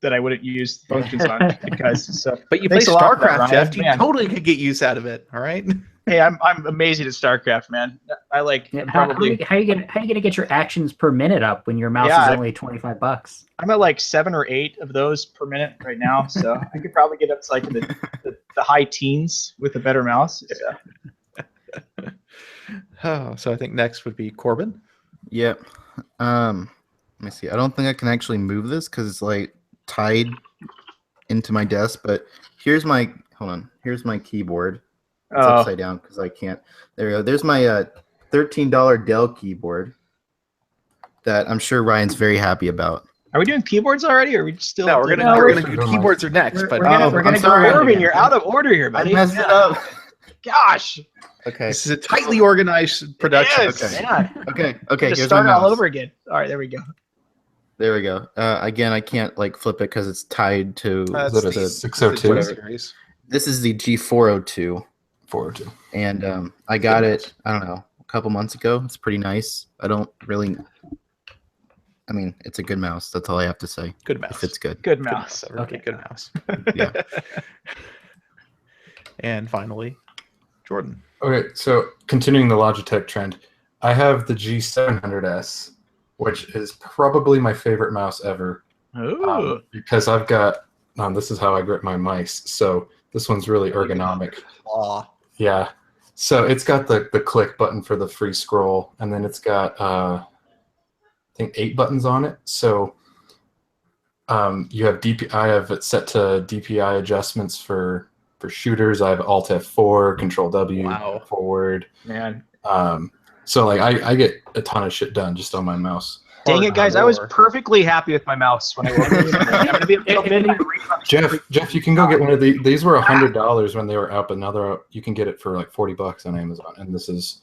that I wouldn't use functions on because so. But you play Thanks a lot for that, StarCraft, Ryan. Jeff. You Man. totally could get use out of it. All right. Hey, I'm amazing at StarCraft, man. I like Yeah, how probably are you gonna get your actions per minute up when your mouse Yeah, is I- only $25? I'm at like 7 or 8 of those per minute right now, so I could probably get up to like the high teens with a better mouse. So. Oh, so I think next would be Corbin. Yep. Let me see. I don't think I can actually move this because it's like tied into my desk. But here's my Here's my keyboard. It's upside down because I can't. There we go. There's my $13 Dell keyboard that I'm sure Ryan's very happy about. Are we doing keyboards already, or are we still? No, we're No, gonna we're- do keyboards are next. But we're gonna I'm sorry. go Corbin, you're out of order here, I buddy. messed it up. Gosh. Okay. this is a tightly organized production. Yes, Okay. man. Okay. Just Here's my start all mouse. over again. All right, there we go. There we go. Again, I can't like flip it because it's tied to. That's Is it a the 602? Whatever series. This is the G402, 402. and I got it. I don't know, a couple months ago. It's pretty nice. I don't really. I mean, it's a good mouse. That's all I have to say. Good mouse. If it's good. Good Good mouse. mouse. Everybody. Okay. Good mouse. Yeah. And finally, Jordan. Okay, so continuing the Logitech trend, I have the G700S, which is probably my favorite mouse ever Ooh. because I've got. This is how I grip my mice. So this one's really ergonomic. Aw. Yeah. So it's got the click button for the free scroll, and then it's got I think 8 buttons on it. So you have DPI. I have it set to DPI adjustments for shooters. I have Alt F4, Control W, Wow. forward. Man. So like I get a ton of shit done just on my mouse. Dang it, guys. I was Hardcore. perfectly happy with my mouse when I woke up. I'm going to be able to midnight. Jeff, you can go get one of these were $100 when they were up. You can get it for like $40 on Amazon, and this is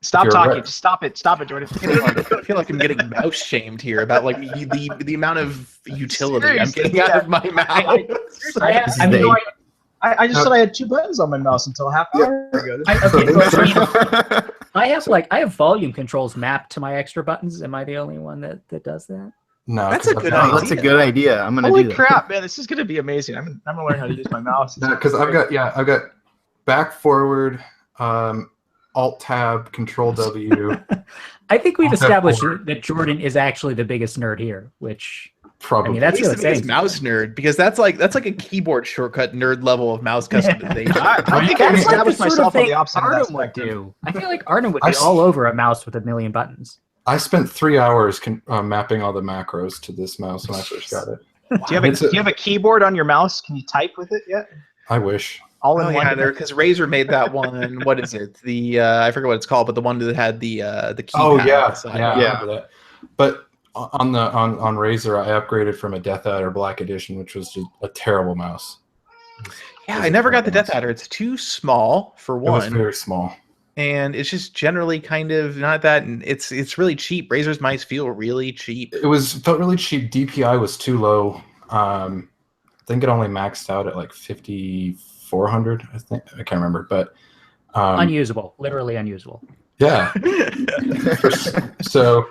Stop You're talking. right. Just stop it. Stop it, Jordan. I feel like I'm getting mouse shamed here about like the amount of utility I'm Seriously, getting out of my mouse. I mean, I just said I had 2 buttons on my mouse until a half hour ago. I have volume controls mapped to my extra buttons. Am I the only one that does that? no. That's 'cause a good I've No, got- that's a good idea. I'm gonna Holy do that. crap, man! This is going to be amazing. I'm going to learn how to use my mouse. No, because I've got back, forward, Alt Tab, Control W. I think we've Alt established F4. that Jordan is actually the biggest nerd here, which Probably. that's He's really the biggest saying mouse nerd because that's like a keyboard shortcut nerd level of mouse customization. I think That's I like established the sort of myself on thing the opposite of that Artem would spectrum. do. I feel like Artem would I be s- all over a mouse with a million buttons. I spent 3 hours mapping all the macros to this mouse when I first got it. Do you have a keyboard on your mouse? Can you type with it yet? I wish. All in Oh one. yeah, because Razer made that one. What is it? The I forget what it's called, but the one that had the keypad. Oh on yeah, the side. yeah, I Yeah. remember that. But on Razer, I upgraded from a Death Adder Black Edition, which was just a terrible mouse. Yeah, I never got the Death Adder. It's too small for It was one, very small. and it's just generally kind of not that. And it's really cheap. Razer's mice feel really cheap. Felt really cheap. DPI was too low. I think it only maxed out at like 5,400. I think I can't remember, but Unusable, literally unusable. yeah. So,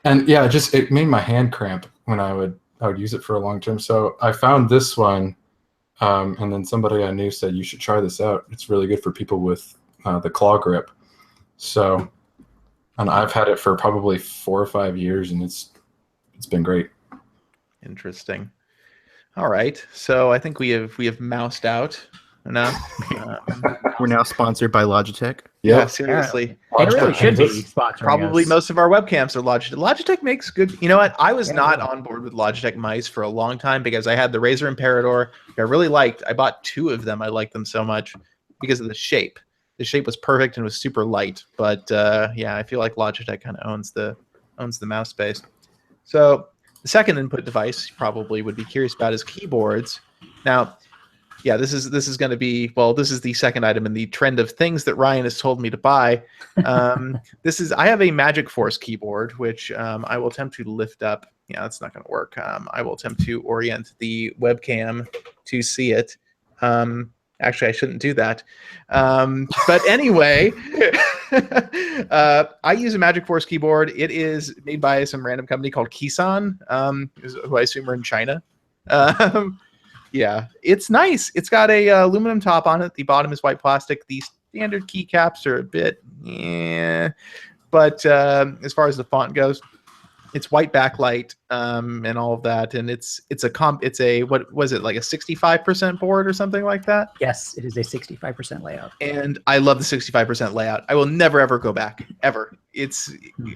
and yeah, it made my hand cramp when I would use it for a long term. So I found this one, and then somebody I knew said you should try this out. It's really good for people with the claw grip. So, and I've had it for probably 4 or 5 years, and it's been great. Interesting. All right, so I think we have moused out enough. We're now sponsored by Logitech. Yeah, Yep. seriously. It really should be Kansas. sponsoring Probably us. most of our webcams are Logitech. Logitech makes good. You know what? I was Yeah, not yeah. on board with Logitech mice for a long time because I had the Razer Imperator. I really liked. I bought 2 of them. I liked them so much because of the shape. The shape was perfect and was super light. But yeah, I feel like Logitech kind of owns the mouse space. So the second input device you probably would be curious about is keyboards. Now, yeah, this is going to be, well, this is the second item in the trend of things that Ryan has told me to buy. I have a Magic Force keyboard, which I will attempt to lift up. Yeah, that's not going to work. I will attempt to orient the webcam to see it. Actually, I shouldn't do that. But anyway, I use a Magic Force keyboard. It is made by some random company called Kisan, who I assume are in China. Yeah, it's nice. It's got a aluminum top on it. The bottom is white plastic. The standard keycaps are a bit, but as far as the font goes, it's white backlight and all of that. And it's a what was it, like a 65% board or something like that? Yes, it is a 65% layout. And I love the 65% layout. I will never ever go back ever.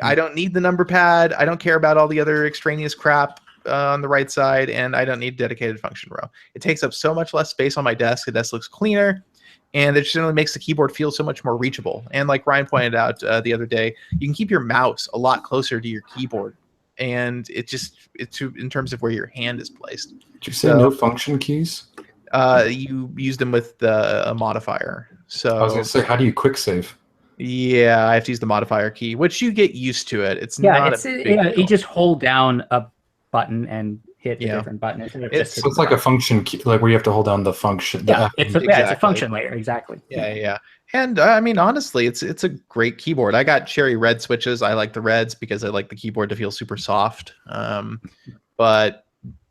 I don't need the number pad. I don't care about all the other extraneous crap on the right side, and I don't need dedicated function row. It takes up so much less space on my desk. The desk looks cleaner, and it generally makes the keyboard feel so much more reachable. And like Ryan pointed out the other day, you can keep your mouse a lot closer to your keyboard, and it's in terms of where your hand is placed. Did you say no function keys? You use them with a modifier. So I was going to say, how do you quick save? Yeah, I have to use the modifier key, which you get used to it. It's not a big deal. You just hold down a button and hit a different button. So it's like a function key, like where you have to hold down the function. Yeah, it's a function layer, exactly. Yeah. And I mean, honestly, it's a great keyboard. I got cherry red switches. I like the reds because I like the keyboard to feel super soft, but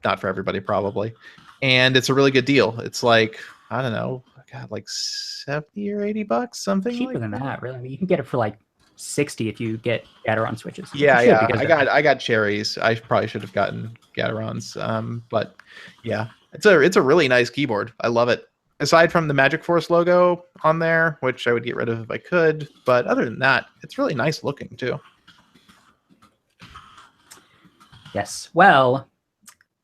not for everybody probably. And it's a really good deal. It's like, I don't know, like $70 or $80, something cheaper like than that. Really, I mean, you can get it for like 60 if you get Gateron switches. Yeah. I got cherries. I probably should have gotten Gaterons. But yeah, it's a really nice keyboard. I love it. Aside from the Magic Force logo on there, which I would get rid of if I could, but other than that, it's really nice looking too. Yes. Well,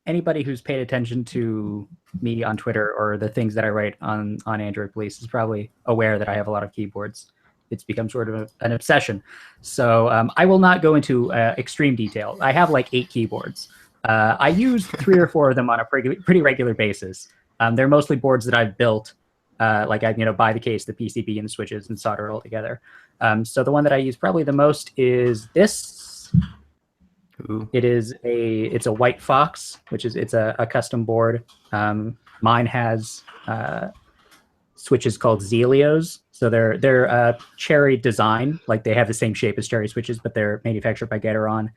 anybody who's paid attention to me on Twitter or the things that I write on Android Police is probably aware that I have a lot of keyboards. It's become sort of an obsession. So I will not go into extreme detail. I have like 8 keyboards. I use 3 or 4 of them on a pretty regular basis. They're mostly boards that I've built. Like I buy the case, the PCB, and the switches and solder it all together. So the one that I use probably the most is this. Ooh. It's a White Fox, which is a custom board. Mine has switches called Zelios. So they're cherry design, like they have the same shape as cherry switches, but they're manufactured by Gateron,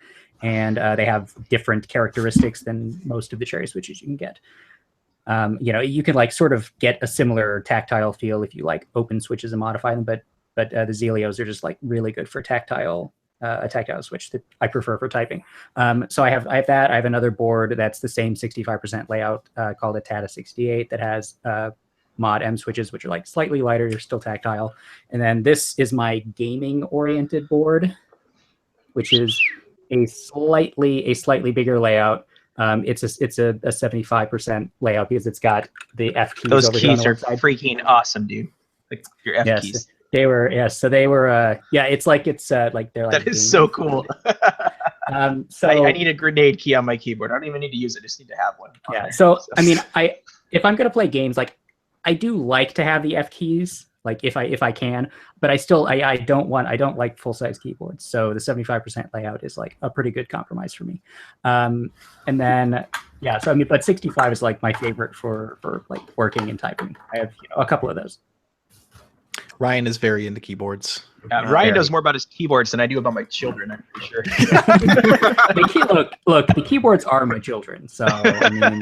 and they have different characteristics than most of the cherry switches you can get. You can like sort of get a similar tactile feel if you like open switches and modify them, but but the Zelios are just like really good for tactile. A tactile switch that I prefer for typing. So I have that. I have another board that's the same 65% layout called a TATA 68 that has mod M switches, which are like slightly lighter, you're still tactile. And then this is my gaming oriented board, which is a slightly bigger layout. It's a 75% layout because it's got the F keys. Those over here on keys the are one side. freaking awesome, dude. Like your F Yes. keys. They were, yes. So they were, yeah, it's like they're like. That is so cool. So I need a grenade key on my keyboard. I don't even need to use it. I just need to have one. Yeah. So I mean, if I'm gonna play games, like I do like to have the F keys, like if I can, but I don't like full size keyboards. So the 75% layout is like a pretty good compromise for me. And then yeah, so I mean, but 65 is like my favorite for like working and typing. I have a couple of those. Ryan is very into keyboards. Ryan knows more about his keyboards than I do about my children, I'm pretty sure. Look, the keyboards are my children. So I mean,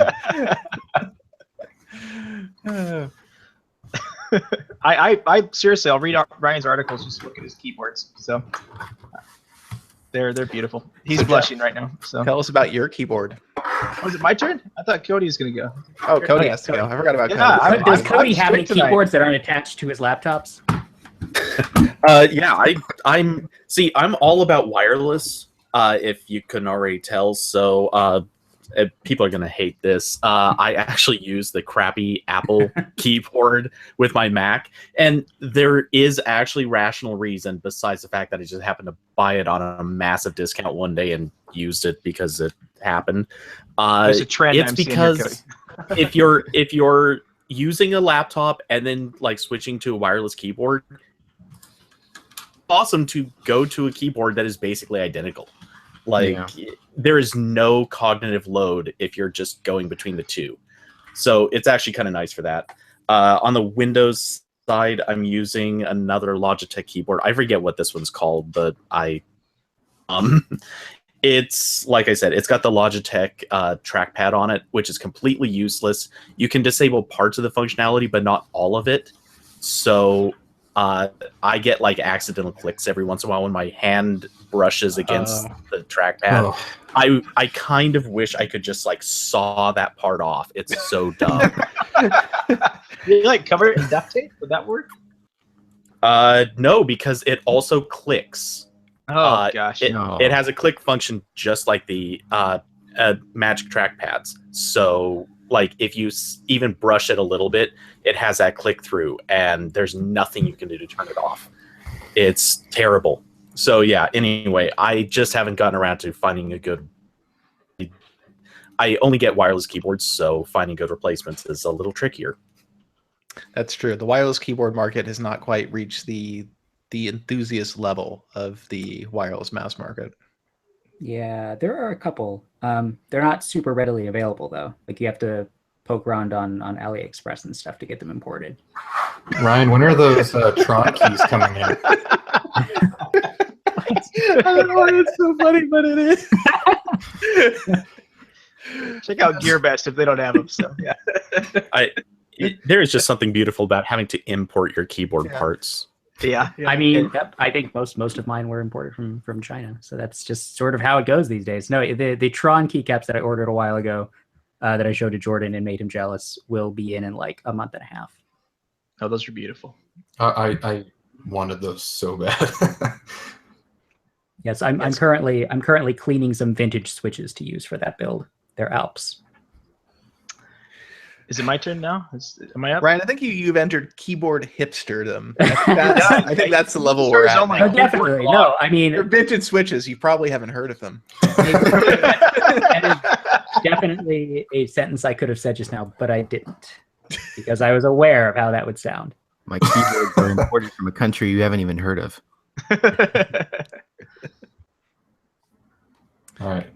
I seriously, I'll read Ryan's articles just to look at his keyboards. So they're beautiful. He's blushing right now. So Tell us about your keyboard. was it my turn? I thought Cody was gonna go. Oh, Cody has to go. I forgot about Yeah, Cody. does Cody have any strict tonight. keyboards that aren't attached to his laptops? Yeah, I'm all about wireless. If you couldn't already tell, so people are gonna hate this. I actually use the crappy Apple keyboard with my Mac, and there is actually rational reason besides the fact that I just happened to buy it on a massive discount one day and used it because it happened. There's a trend. It's I'm seeing here, because Cody. if you're using a laptop and then like switching to a wireless keyboard, awesome to go to a keyboard that is basically identical. Like there is no cognitive load if you're just going between the two. So it's actually kind of nice for that. On the Windows side, I'm using another Logitech keyboard. I forget what this one's called, but it's like I said, it's got the Logitech trackpad on it, which is completely useless. You can disable parts of the functionality, but not all of it. So I get like accidental clicks every once in a while when my hand brushes against the trackpad. I kind of wish I could just like saw that part off. It's so dumb. You like cover it in duct tape? Would that work? No, because it also clicks. Oh gosh. It has a click function just like the Magic trackpads. So like if you even brush it a little bit, it has that click through, and there's nothing you can do to turn it off. It's terrible. So yeah, anyway, I just haven't gotten around to finding a good... I only get wireless keyboards, so finding good replacements is a little trickier. That's true. The wireless keyboard market has not quite reached the enthusiast level of the wireless mouse market. Yeah, there are a couple. They're not super readily available though. Like you have to poke around on AliExpress and stuff to get them imported. Ryan, when are those Tron keys coming in? I don't know why it's so funny, but it is. Check out GearBest if they don't have them. So yeah. There is just something beautiful about having to import your keyboard parts. Yeah. I mean, I think most of mine were imported from China, so that's just sort of how it goes these days. No, the Tron keycaps that I ordered a while ago, that I showed to Jordan and made him jealous, will be in like a month and a half. Oh, those are beautiful. I wanted those so bad. Yes, I'm currently cleaning some vintage switches to use for that build. They're Alps. Is it my turn now? Am I up? Ryan, I think you've entered keyboard hipsterdom. I think that's the level we're at. Oh my No, God. definitely. No, I mean, They're vintage switches. You probably haven't heard of them. that is definitely a sentence I could have said just now, but I didn't, because I was aware of how that would sound. My keyboards are imported from a country you haven't even heard of. All right.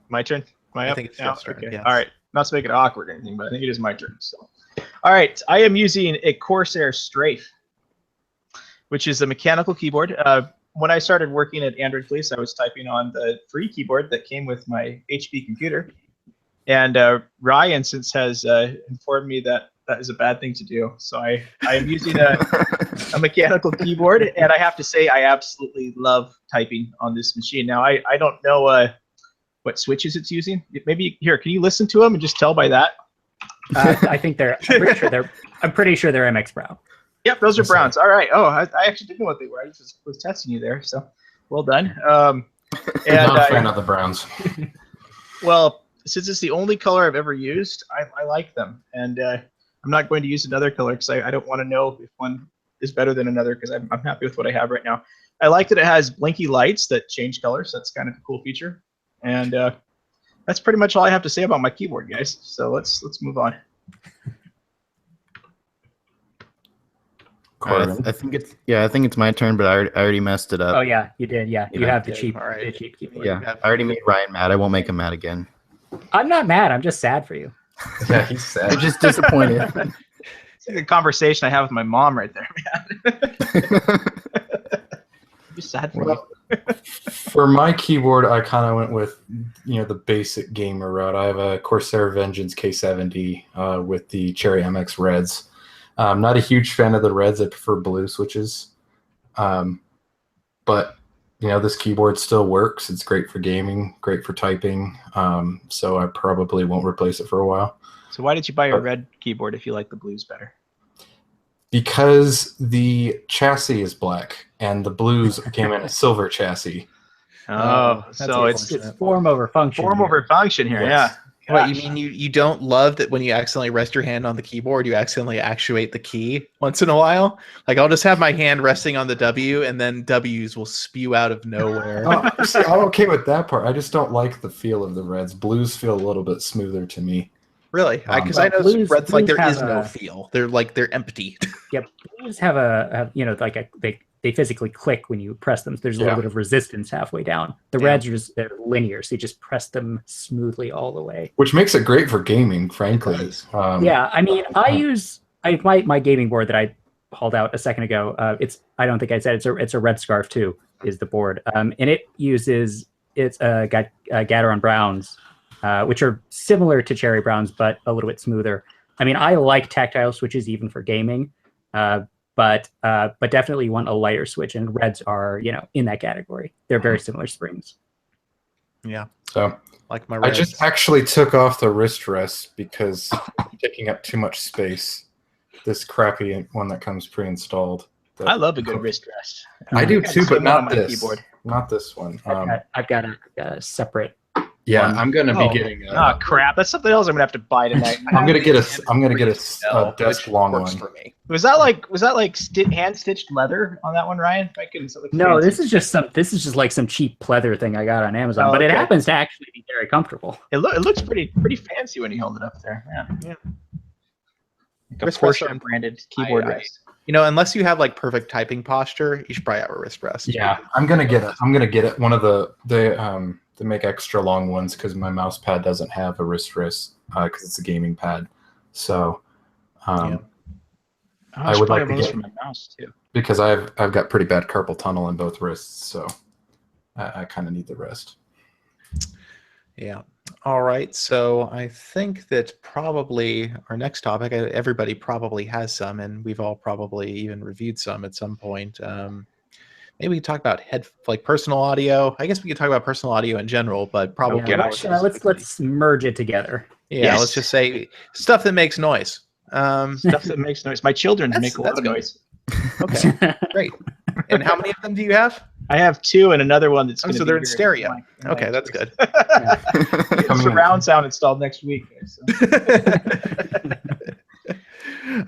My turn. Am I I up? think it's now? your turn, Okay. yes. All right. Not to make it awkward or anything, but I think it is my turn. So, all right. I am using a Corsair Strafe, which is a mechanical keyboard. When I started working at Android Police, I was typing on the free keyboard that came with my HP computer. And Ryan since has informed me that that is a bad thing to do. So I am using a mechanical keyboard, and I have to say I absolutely love typing on this machine. Now I don't know what switches it's using. Maybe here, can you listen to them and just tell by that? I think I'm pretty sure they're MX Brown. Yep, those are Browns. All right. Oh, I actually didn't know what they were. I just was testing you there. So well done. And Not a fan of the Browns. well, since it's the only color I've ever used, I like them, and I'm not going to use another color because I don't want to know if one is better than another because I'm happy with what I have right now. I like that it has blinky lights that change colors. That's kind of a cool feature, and that's pretty much all I have to say about my keyboard, guys. So let's move on. I think it's my turn, but I already messed it up. Oh yeah, you did. Yeah, you have the cheap, All right. the cheap keyboard. Yeah, I already made Ryan mad. I won't make him mad again. I'm not mad. I'm just sad for you. Yeah, he's sad. I'm just disappointed. It's like a conversation I have with my mom right there, man. I'm just sad for you. For my keyboard, I kind of went with the basic gamer route. I have a Corsair Vengeance K70 with the Cherry MX Reds. I'm not a huge fan of the Reds. I prefer blue switches, but this keyboard still works. It's great for gaming, great for typing. So I probably won't replace it for a while. So why did you buy a red keyboard if you like the blues better? Because the chassis is black and the blues came in a silver chassis. Oh, so it's form over function. Form over function here, Yes. yeah. What, you mean you don't love that when you accidentally rest your hand on the keyboard, you accidentally actuate the key once in a while? Like, I'll just have my hand resting on the W, and then W's will spew out of nowhere. See, I'm okay with that part. I just don't like the feel of the Reds. Blues feel a little bit smoother to me. Really? Because I know blues- Reds, like, there blues is have no a- feel. They're empty. Yeah, blues have they physically click when you press them. So there's a little Yeah. bit of resistance halfway down. The Yeah. Reds are just they're linear, so you just press them smoothly all the way. Which makes it great for gaming, frankly. It does. Yeah, I mean, my gaming board that I hauled out a second ago. I don't think I said it's a Red Scarf 2 is the board, and it uses got Gateron Browns, which are similar to Cherry Browns but a little bit smoother. I mean, I like tactile switches even for gaming, but definitely you want a lighter switch, and Reds are in that category. They're very similar springs. Yeah, So like my I Reds. just actually took off the wrist rest because it's taking up too much space. This crappy one that comes pre-installed. I love a good wrist rest. I do too, but on not my this. keyboard. Not this one. I've got a separate. Yeah, one. I'm gonna Oh. be getting. Oh crap! That's something else I'm gonna have to buy tonight. I'm gonna get a desk long works one. for me. Was that like hand stitched leather on that one, Ryan? My goodness, it looks No, fancy. this is just like some cheap pleather thing I got on Amazon, Oh, but it okay. happens to actually be very comfortable. It looks pretty fancy when you hold it up there. Yeah. Like a Wrist rests Porsche are- branded keyboard I- rest. Unless you have like perfect typing posture, you should probably have a wrist rest. Yeah, I'm gonna get it. One of they make extra long ones because my mouse pad doesn't have a wrist because it's a gaming pad. So, Yeah. I should would probably like to have those get- for my mouse too. because I've got pretty bad carpal tunnel in both wrists, so I kind of need the rest. Yeah. All right. So I think that probably our next topic, everybody probably has some, and we've all probably even reviewed some at some point. Maybe we could talk about personal audio. I guess we could talk about personal audio in general, but probably Yeah, more let's merge it together. Yeah, Yes. let's just say stuff that makes noise. Stuff that makes noise. My children That's- make a lot that's of good. noise. Okay, great. And how many of them do you have? I have two and another one that's Oh, going to so be they're in here stereo. my Okay, that's place. good. Coming in. Surround sound installed next week. So.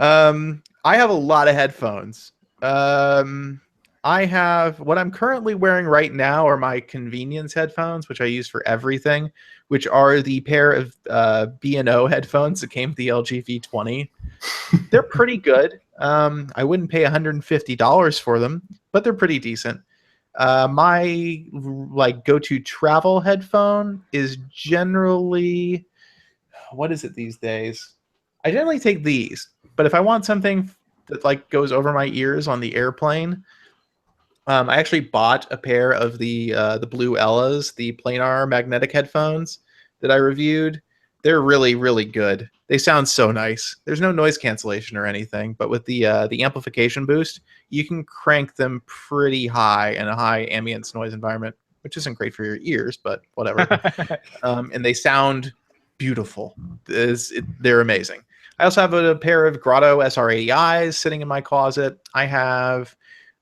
I have a lot of headphones. I have what I'm currently wearing right now are my convenience headphones, which I use for everything, which are the pair of B&O headphones that came with the LG V20. They're pretty good. I wouldn't pay $150 for them, but they're pretty decent. My go-to travel headphone is generally, what is it these days? I generally take these, but if I want something that goes over my ears on the airplane, I actually bought a pair of the Blue Ellas, the planar magnetic headphones that I reviewed. They're really, really good. They sound so nice. There's no noise cancellation or anything, but with the amplification boost, you can crank them pretty high in a high ambience noise environment, which isn't great for your ears, but whatever. And they sound beautiful. They're amazing. I also have a pair of Grotto SR80Is sitting in my closet. I have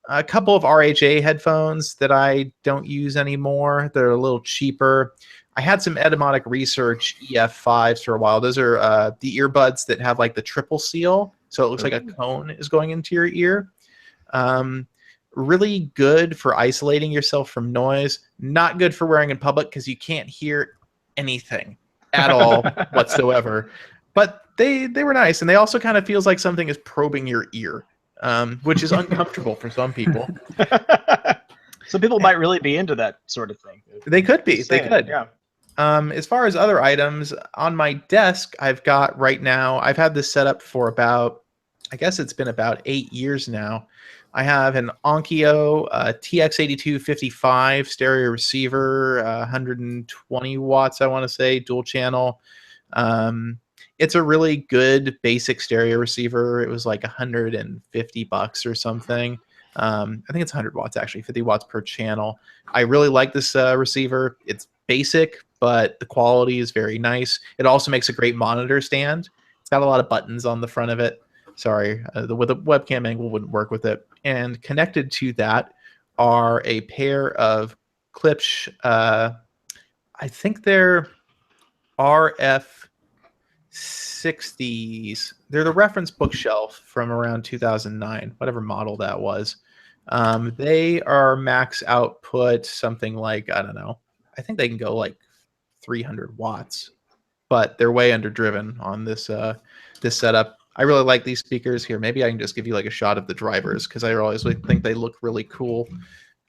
a couple of RHA headphones that I don't use anymore. They're a little cheaper. I had some Etymotic Research EF5s for a while. Those are the earbuds that have like the triple seal, so it looks like a cone is going into your ear. Really good for isolating yourself from noise. Not good for wearing in public because you can't hear anything at all whatsoever. But they were nice, and they also kind of feels like something is probing your ear, which is uncomfortable for some people. Some people might really be into that sort of thing. They could be. They could. Yeah. As far as other items, on my desk, I've got right now, I've had this set up for about, I guess it's been about 8 years now. I have an Onkyo TX8255 stereo receiver, 120 watts, I want to say, dual channel. It's a really good basic stereo receiver. It was like $150 or something. I think it's 100 watts actually, 50 watts per channel. I really like this receiver. It's basic, but the quality is very nice. It also makes a great monitor stand. It's got a lot of buttons on the front of it. Sorry, with a webcam angle wouldn't work with it. And connected to that are a pair of Klipsch, I think they're RF60s. They're the reference bookshelf from around 2009, whatever model that was. They are max output something like, I don't know, I think they can go like 300 watts, but they're way underdriven on this this setup. I really like these speakers here. Maybe I can just give you like a shot of the drivers because I always think they look really cool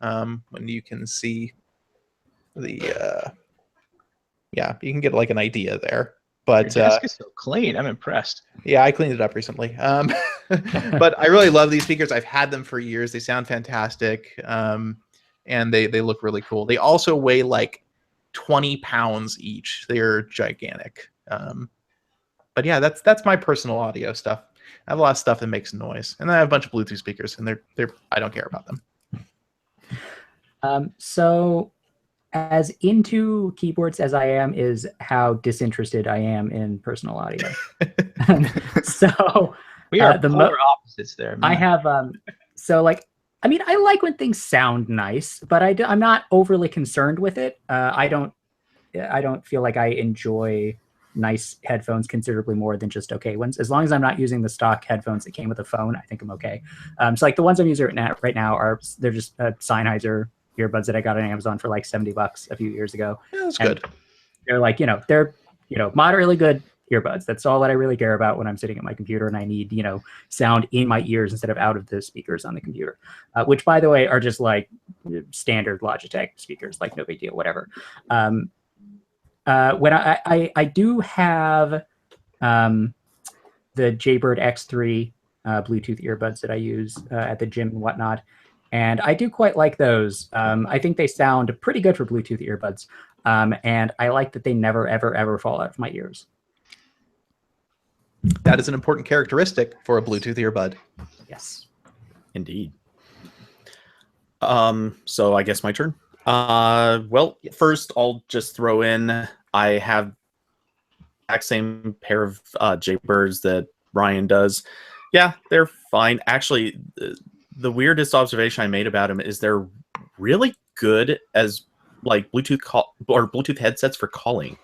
when you can see the yeah, you can get like an idea there. But your desk is so clean. I'm impressed. Yeah, I cleaned it up recently. But I really love these speakers. I've had them for years. They sound fantastic, and they look really cool. They also weigh like 20 pounds each. They're gigantic. But yeah, that's my personal audio stuff. I have a lot of stuff that makes noise, and then I have a bunch of Bluetooth speakers, and they're I don't care about them. So as into keyboards as I am is how disinterested I am in personal audio. So we are the polar opposites there. Man. I have so like, I mean, I like when things sound nice, but I'm not overly concerned with it. I don't feel like I enjoy nice headphones considerably more than just okay ones. As long as I'm not using the stock headphones that came with a phone, I think I'm okay. So like the ones I'm using right now they're just Sennheiser earbuds that I got on Amazon for like $70 a few years ago. Yeah, that's good. They're like, they're moderately good earbuds. That's all that I really care about when I'm sitting at my computer and I need, sound in my ears instead of out of the speakers on the computer, which by the way are just like standard Logitech speakers, like no big deal, whatever. When I do have the Jaybird X3 Bluetooth earbuds that I use at the gym and whatnot. And I do quite like those. I think they sound pretty good for Bluetooth earbuds. And I like that they never, ever, ever fall out of my ears. That is an important characteristic for a Bluetooth earbud. Yes. Indeed. So I guess my turn. Well, first I'll just throw in, I have the exact same pair of Jaybirds that Ryan does. Yeah, they're fine. Actually, the weirdest observation I made about them is they're really good as like Bluetooth Bluetooth headsets for calling.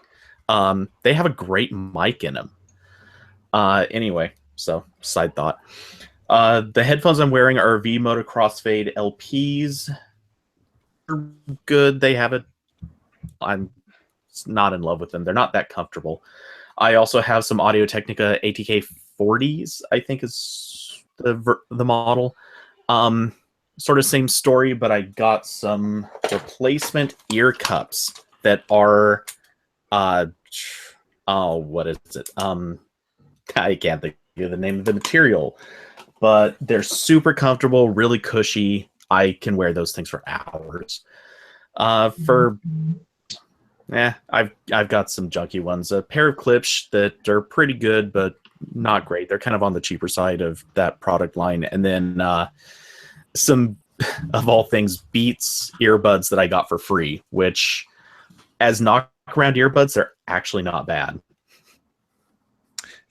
They have a great mic in them. Anyway, so side thought. The headphones I'm wearing are V-Moto Crossfade LPs. They're good. They have it. I'm not in love with them. They're not that comfortable. I also have some Audio-Technica ATK 40s, I think is the model. Sort of same story, but I got some replacement ear cups that are what is it? I can't think of the name of the material, but they're super comfortable, really cushy. I can wear those things for hours. For I've got some junky ones. A pair of clips that are pretty good, but not great. They're kind of on the cheaper side of that product line. And then some, of all things, Beats earbuds that I got for free, which, as knock around earbuds, they're actually not bad.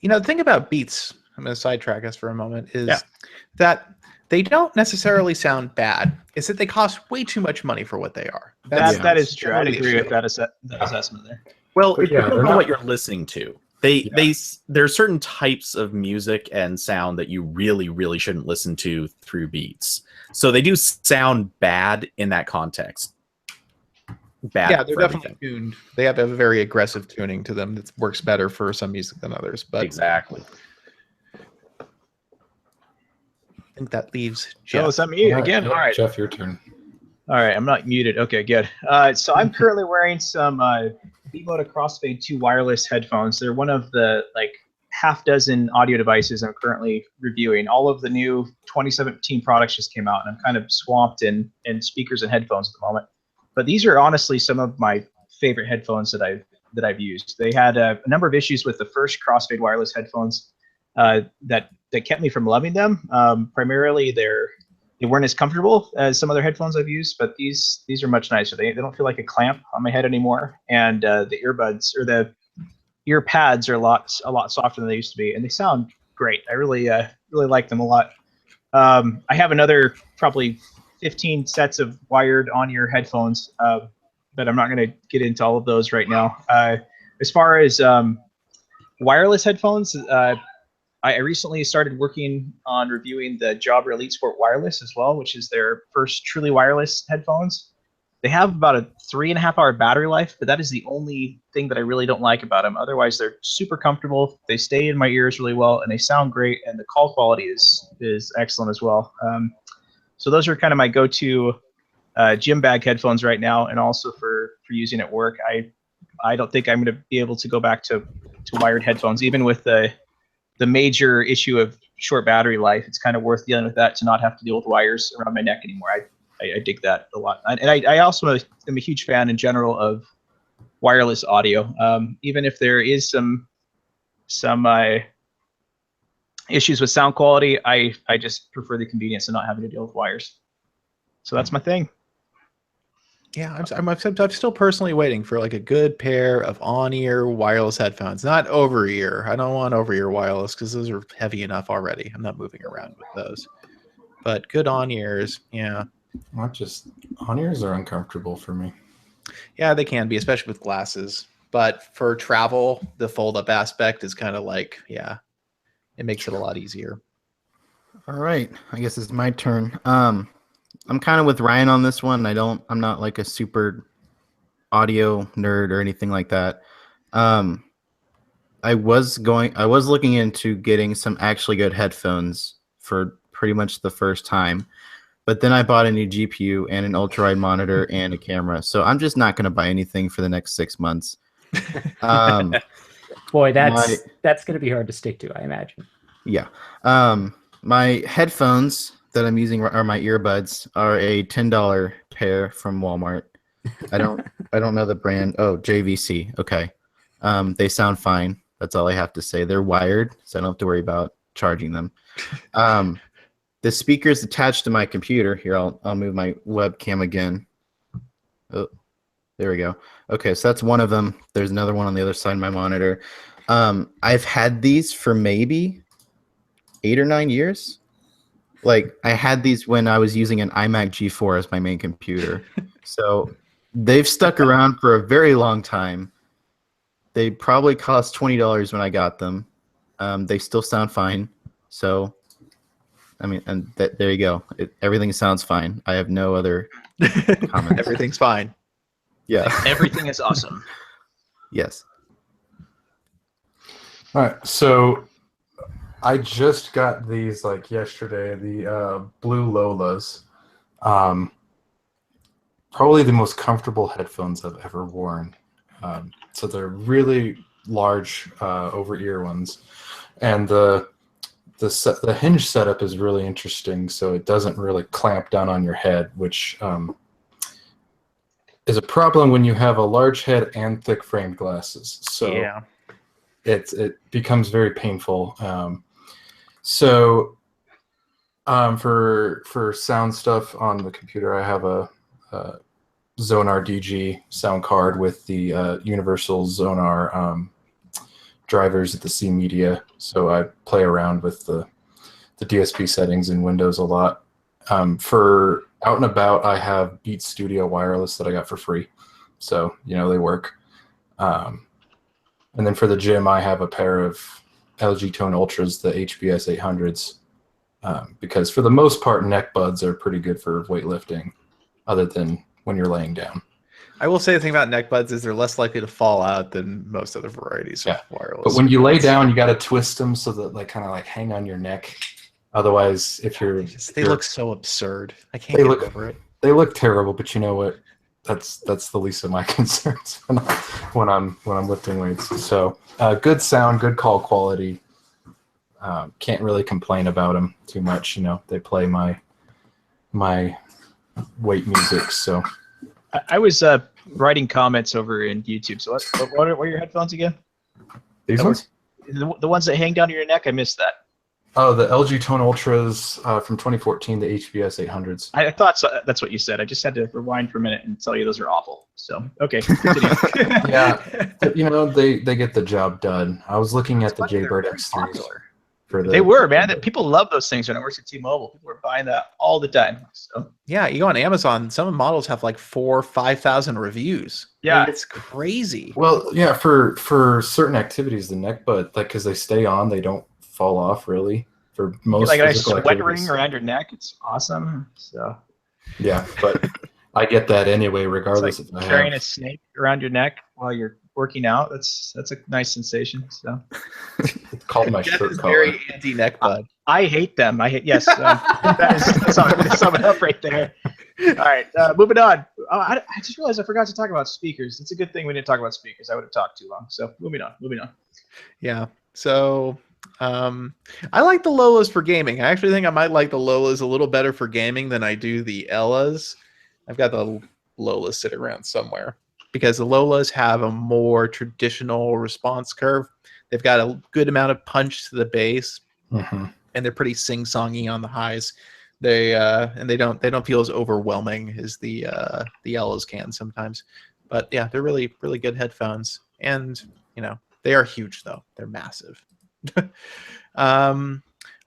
You know, the thing about Beats, I'm going to sidetrack us for a moment, is that they don't necessarily sound bad. It's that they cost way too much money for what they are. That is true. I'd generally the agree with issue. that assessment there. Well, But it yeah, depends they're on not- what you're listening to. There are certain types of music and sound that you really, really shouldn't listen to through Beats. So they do sound bad in that context. Bad. Yeah, they're for definitely everything. tuned. They have a very aggressive tuning to them that works better for some music than others. But Exactly. I think that leaves So Jeff. is that me All right, again? yeah, All right. Jeff, your turn. All right, I'm not muted. Okay, good. So I'm currently wearing some V-Moda Crossfade 2 wireless headphones. They're one of the half dozen audio devices I'm currently reviewing. All of the new 2017 products just came out, and I'm kind of swamped in speakers and headphones at the moment. But these are honestly some of my favorite headphones that I've used. They had a number of issues with the first Crossfade wireless headphones that kept me from loving them. Primarily, they weren't as comfortable as some other headphones I've used, but these are much nicer. They don't feel like a clamp on my head anymore, and the earbuds or the ear pads are a lot softer than they used to be, and they sound great. I really like them a lot. I have another probably 15 sets of wired on-ear headphones, but I'm not going to get into all of those right now. As far as wireless headphones, I recently started working on reviewing the Jabra Elite Sport Wireless as well, which is their first truly wireless headphones. They have about a 3.5-hour battery life, but that is the only thing that I really don't like about them. Otherwise, they're super comfortable. They stay in my ears really well, and they sound great, and the call quality is excellent as well. So those are kind of my go-to gym bag headphones right now, and also for using at work. I don't think I'm going to be able to go back to wired headphones, even with the major issue of short battery life. It's kind of worth dealing with that to not have to deal with wires around my neck anymore. I dig that a lot. And I also am a huge fan in general of wireless audio. Even if there is some issues with sound quality, I just prefer the convenience of not having to deal with wires. So that's my thing. Yeah, I'm still personally waiting for like a good pair of on-ear wireless headphones, not over-ear. I don't want over-ear wireless because those are heavy enough already. I'm not moving around with those. But good on-ears, yeah. Not just on-ears are uncomfortable for me. Yeah, they can be, especially with glasses. But for travel, the fold-up aspect is kind of like, yeah, it makes it a lot easier. All right, I guess it's my turn. I'm kind of with Ryan on this one. I'm not like a super audio nerd or anything like that. I was looking into getting some actually good headphones for pretty much the first time, but then I bought a new GPU and an ultra-wide monitor and a camera. So I'm just not going to buy anything for the next 6 months. Boy, that's going to be hard to stick to, I imagine. Yeah. My headphones that I'm using are my earbuds are a $10 pair from Walmart. I don't know the brand. Oh, JVC. Okay. They sound fine. That's all I have to say. They're wired, so I don't have to worry about charging them. The speaker's attached to my computer. Here, I'll move my webcam again. Oh, there we go. Okay, so that's one of them. There's another one on the other side of my monitor. I've had these for maybe 8 or 9 years. Like, I had these when I was using an iMac G4 as my main computer. So they've stuck around for a very long time. They probably cost $20 when I got them. They still sound fine. So, I mean, and there you go. Everything sounds fine. I have no other comments. Everything's fine. Yeah. Everything is awesome. Yes. All right, so I just got these like yesterday, the blue Lolas. Probably the most comfortable headphones I've ever worn. So they're really large over-ear ones, and the hinge setup is really interesting. So it doesn't really clamp down on your head, which is a problem when you have a large head and thick framed glasses. So Yeah. it becomes very painful. For sound stuff on the computer, I have a Zonar DG sound card with the universal Zonar drivers at the C Media. So I play around with the DSP settings in Windows a lot. For out and about, I have Beats Studio Wireless that I got for free. So, they work. And then for the gym, I have a pair of LG Tone Ultras, the HBS 800s, because for the most part, neck buds are pretty good for weightlifting, other than when you're laying down. I will say the thing about neck buds is they're less likely to fall out than most other varieties of wireless. But when you lay down, you got to twist them so that they kind of like hang on your neck. Otherwise, they look so absurd. I can't get over it. They look terrible, but you know what? That's the least of my concerns when I'm lifting weights. So good sound, good call quality. Can't really complain about them too much. They play my weight music. So I was writing comments over in YouTube. So what are your headphones again? These ones? The ones that hang down to your neck. I missed that. Oh, the LG Tone Ultras from 2014, the HBS 800s. I thought so. That's what you said. I just had to rewind for a minute and tell you those are awful. So, okay, continue. Yeah, they get the job done. I was looking at the Jaybird X3s. They were, man. People love those things when it works at T-Mobile. People were buying that all the time. So yeah, you go on Amazon, some of the models have like 4,000 or 5,000 reviews. Yeah, it's crazy. Well, yeah, for certain activities, the neck bud, like because they stay on, they don't fall off really. For most like a nice physical sweat activities. ring around your neck, it's awesome. So yeah, but I get that anyway, regardless it's if like I carrying have. a snake around your neck while you're working out. That's a nice sensation. So It's called my Jeff shirt is collar. very anti-neck bud. I hate them. Yes, that's sum it up right there. All right, moving on. I just realized I forgot to talk about speakers. It's a good thing we didn't talk about speakers. I would have talked too long. So moving on. Yeah. So I like the Lolas for gaming. I actually think I might like the Lolas a little better for gaming than I do the Ellas. I've got the Lolas sitting around somewhere because the Lolas have a more traditional response curve. They've got a good amount of punch to the bass, and they're pretty sing-songy on the highs. They don't feel as overwhelming as the Ellas can sometimes. But yeah, they're really good headphones, and they are huge though. They're massive. I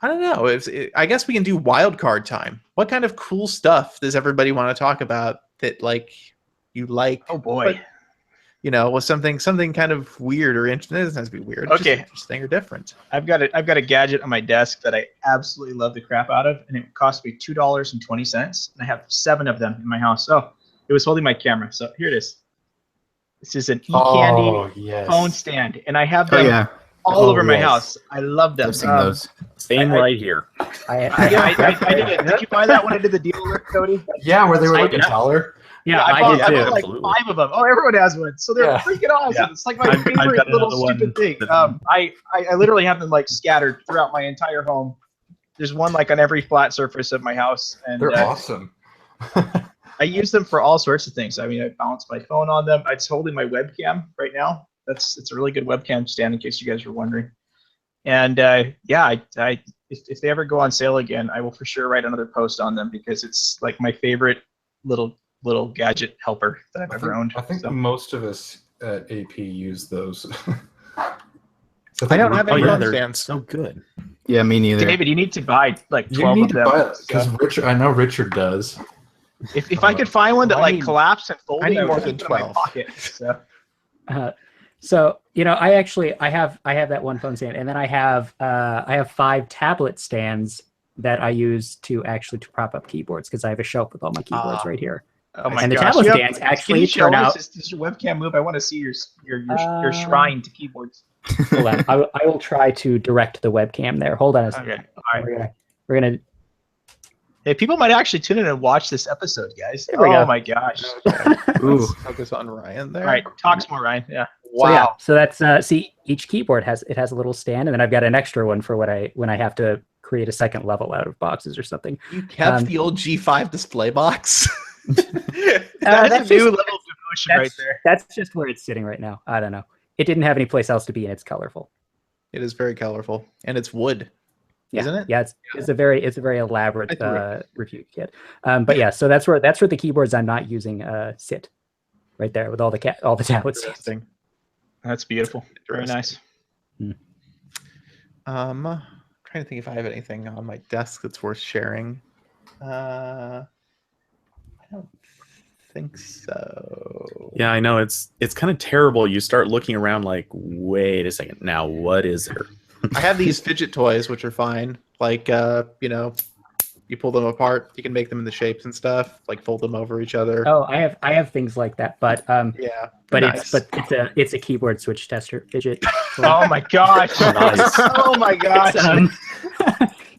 don't know. I guess we can do wild card time. What kind of cool stuff does everybody want to talk about that you like? Oh boy. But, with something kind of weird or interesting. It doesn't have to be weird. Okay. Just interesting or different. I've got a gadget on my desk that I absolutely love the crap out of, and it cost me $2.20, and I have 7 of them in my house. So it was holding my camera. So here it is. This is an eCandy phone stand, and I have them all over my house. I love them. I've seen those. Same right here. I did it. Did you buy that when I did the deal, Cody? Yeah, where they were like a dollar. Yeah, I I did bought too. like 5 of them. Oh, everyone has one. So they're freaking awesome. Yeah. It's like my favorite little stupid thing. I literally have them like scattered throughout my entire home. There's one like on every flat surface of my house, and They're awesome. I use them for all sorts of things. I mean, I balance my phone on them. It's holding my webcam right now. It's a really good webcam stand, in case you guys were wondering. And if they ever go on sale again, I will for sure write another post on them because it's like my favorite little gadget helper that I've ever owned. I think most of us at AP use those. I don't have any phone they're stands. so good. Yeah, me neither. David, you need to buy like 12 You need of to them. buy it because I know Richard does. If I could find one that I need- collapsed and folded, I need would more keep than it in my 12. pocket. So I have that one phone stand, and then I have 5 tablet stands that I use to prop up keyboards because I have a shelf with all my keyboards right here. Oh my And the gosh. tablet You have- stands can actually you show turn us? out. Does your webcam move? I want to see your shrine to keyboards. Hold on, I will try to direct the webcam there. Hold on a second. Okay. All right. We're gonna. Hey, people might actually tune in and watch this episode, guys. There we Oh go. my gosh. Ooh. Let's focus on Ryan there. All right, talk some more, Ryan. Yeah. Wow. So that's see, each keyboard has a little stand, and then I've got an extra one for when I have to create a second level out of boxes or something. You kept the old G5 display box. That's a new level of question right there. That's just where it's sitting right now. I don't know. It didn't have any place else to be, and it's colorful. It is very colorful, and it's wood, Yeah. isn't it? Yeah, it's a very elaborate I do review kit. But yeah, so that's where the keyboards I'm not using sit, right there with all the tablets. Interesting. That's beautiful. Very nice. Trying to think if I have anything on my desk that's worth sharing. I don't think so. Yeah, I know it's kind of terrible. You start looking around like, wait a second, now what is there? I have these fidget toys, which are fine. Like, you pull them apart, you can make them in the shapes and stuff, like fold them over each other. Oh, I have things like that, but Yeah, but nice. it's a keyboard switch tester fidget. Oh my gosh! Nice. Oh my gosh!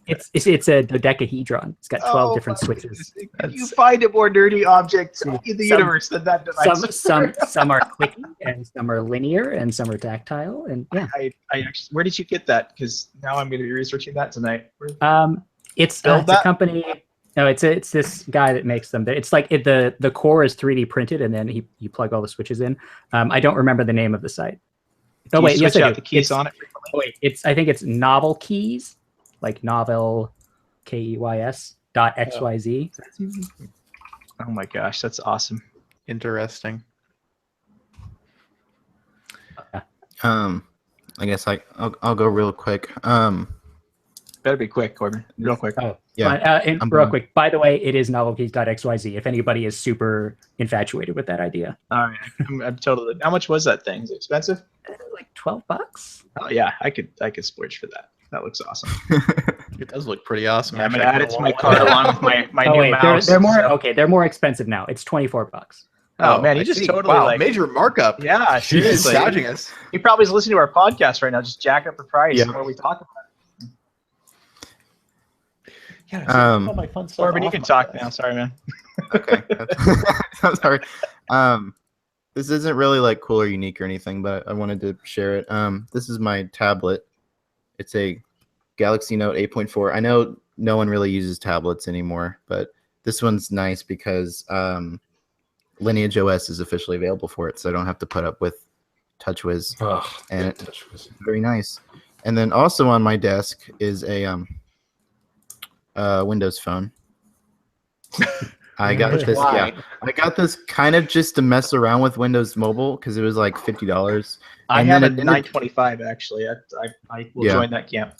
It's a dodecahedron. It's got 12 different my switches. goodness. You find a more nerdy object in the universe than that device. Some are clicky and some are linear and some are tactile, and yeah. I actually, where did you get that? Because now I'm going to be researching that tonight. It's Build a company. No, it's this guy that makes them. It's like the core is 3D printed, and then you plug all the switches in. I don't remember the name of the site. Oh wait, yes, I do. The keys on it. Oh wait, I think it's Novel Keys, like novel, KEYS .xyz. Oh my gosh, that's awesome. Interesting. I guess I'll go real quick. Better be quick, Corbin. Real quick. Oh, Yeah, and I'm real done. quick. By the way, it is novelkeys.xyz. If anybody is super infatuated with that idea, All right. I'm totally. How much was that thing? Is it expensive? like $12. Oh yeah, I could splurge for that. That looks awesome. It does look pretty awesome. Yeah, I'm actually. gonna add it to my cart along with my Oh new wait, mouse. they're more so- okay. They're more expensive now. It's $24. Oh man, I you just see. totally wow, like. major markup. Yeah, He's seriously. gouging us. He probably is listening to our podcast right now, just jacking up the price Yeah. before we talk about Yeah, Um, all my fun it. stuff Corbin, you off can my talk desk. now. Sorry, man. Okay. I'm sorry. This isn't really like cool or unique or anything, but I wanted to share it. This is my tablet. It's a Galaxy Note 8.4. I know no one really uses tablets anymore, but this one's nice because Lineage OS is officially available for it, so I don't have to put up with TouchWiz. Ugh, And touch was- very nice. And then also on my desk is a Windows phone. I got Which this. why? Yeah, I got this kind of just to mess around with Windows Mobile because it was like $50. I And have a then it- 925 actually. I will Yeah. join that camp.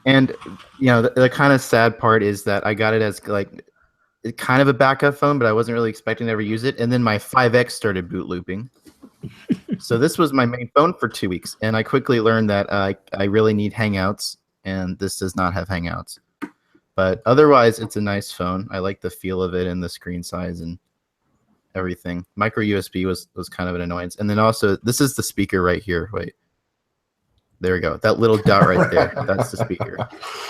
And you know, the kind of sad part is that I got it as like kind of a backup phone, but I wasn't really expecting to ever use it. And then my 5X started boot looping. So this was my main phone for 2 weeks, and I quickly learned that I really need Hangouts, and this does not have Hangouts. But otherwise, it's a nice phone. I like the feel of it and the screen size and everything. Micro USB was kind of an annoyance. And then also, this is the speaker right here. Wait. There we go. That little dot right there. That's the speaker.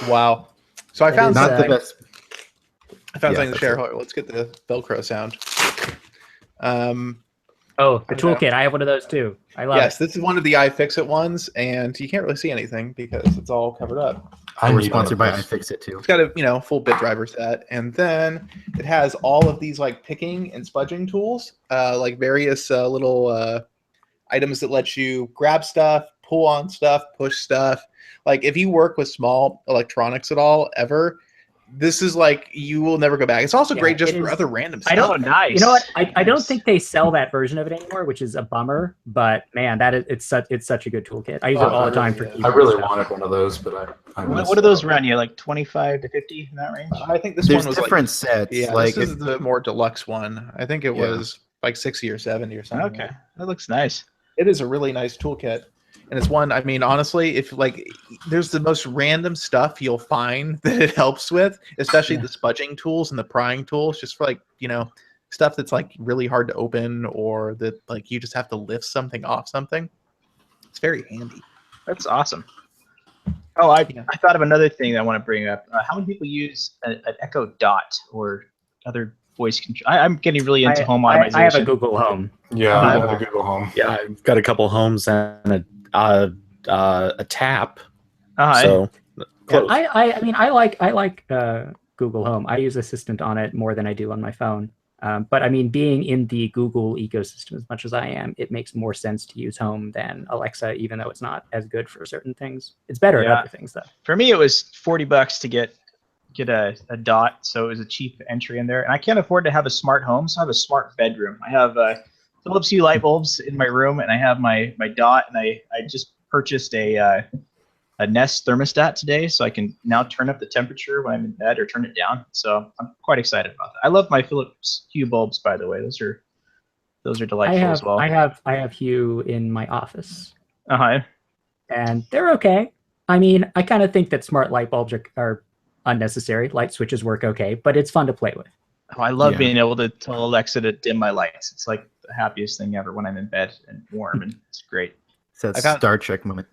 Wow. So I It found is, Not the something. best. I found yeah, something to that's share. it. Hold on, let's get the Velcro sound. Oh, the I know. toolkit. I have one of those too. I love Yes, it. this is one of the iFixit ones, and you can't really see anything because it's all covered up. I We're need one of sponsored by those. iFixit too. It's got a full bit driver set, and then it has all of these like picking and spudging tools, like various little items that let you grab stuff, pull on stuff, push stuff. Like if you work with small electronics at all ever, this is like you will never go back. It's also Yeah, great just it for is- other random stuff. I don't- Oh, nice. You know what? I don't think they sell that version of it anymore, which is a bummer. But man, it's such a good toolkit. I use it Oh, all the it time really for is. I keyboard really stuff. wanted one of those, but I missed What do those out. run you? Like 25 to 50 in that range? I think this There's one was different like sets. yeah, like this is if- the more deluxe one. I think it Yeah. was like 60 or 70 or something. Okay, that looks nice. It is a really nice toolkit, and it's one. I mean, honestly, if like there's the most random stuff you'll find that it helps with, especially Yeah. the spudging tools and the prying tools, just for like stuff that's like really hard to open or that like you just have to lift something off something. It's very handy. That's awesome. Oh, I Yeah. thought of another thing that I want to bring up. How many people use an Echo Dot or other voice control? I'm getting really into home automation. I have a Google Home. Yeah, I have Google a Google Home. Yeah, I've got a couple homes and a tap. Uh-huh. So close. I mean, I like Google Home. I use Assistant on it more than I do on my phone. But I mean, being in the Google ecosystem as much as I am, it makes more sense to use Home than Alexa, even though it's not as good for certain things. It's better at other things, though. For me, it was $40 to get a Dot, so it was a cheap entry in there. And I can't afford to have a smart home, so I have a smart bedroom. I have Philips Hue light bulbs in my room, and I have my Dot, and I just purchased a Nest thermostat today, so I can now turn up the temperature when I'm in bed or turn it down. So I'm quite excited about that. I love my Philips Hue bulbs, by the way. Those are delightful as well. I have Hue in my office, Uh-huh. and they're okay. I mean, I kind of think that smart light bulbs are unnecessary. Light switches work okay, but it's fun to play with. Oh, I love being able to tell Alexa to dim my lights. It's like the happiest thing ever when I'm in bed and warm, and it's great. It's that Star Trek moment.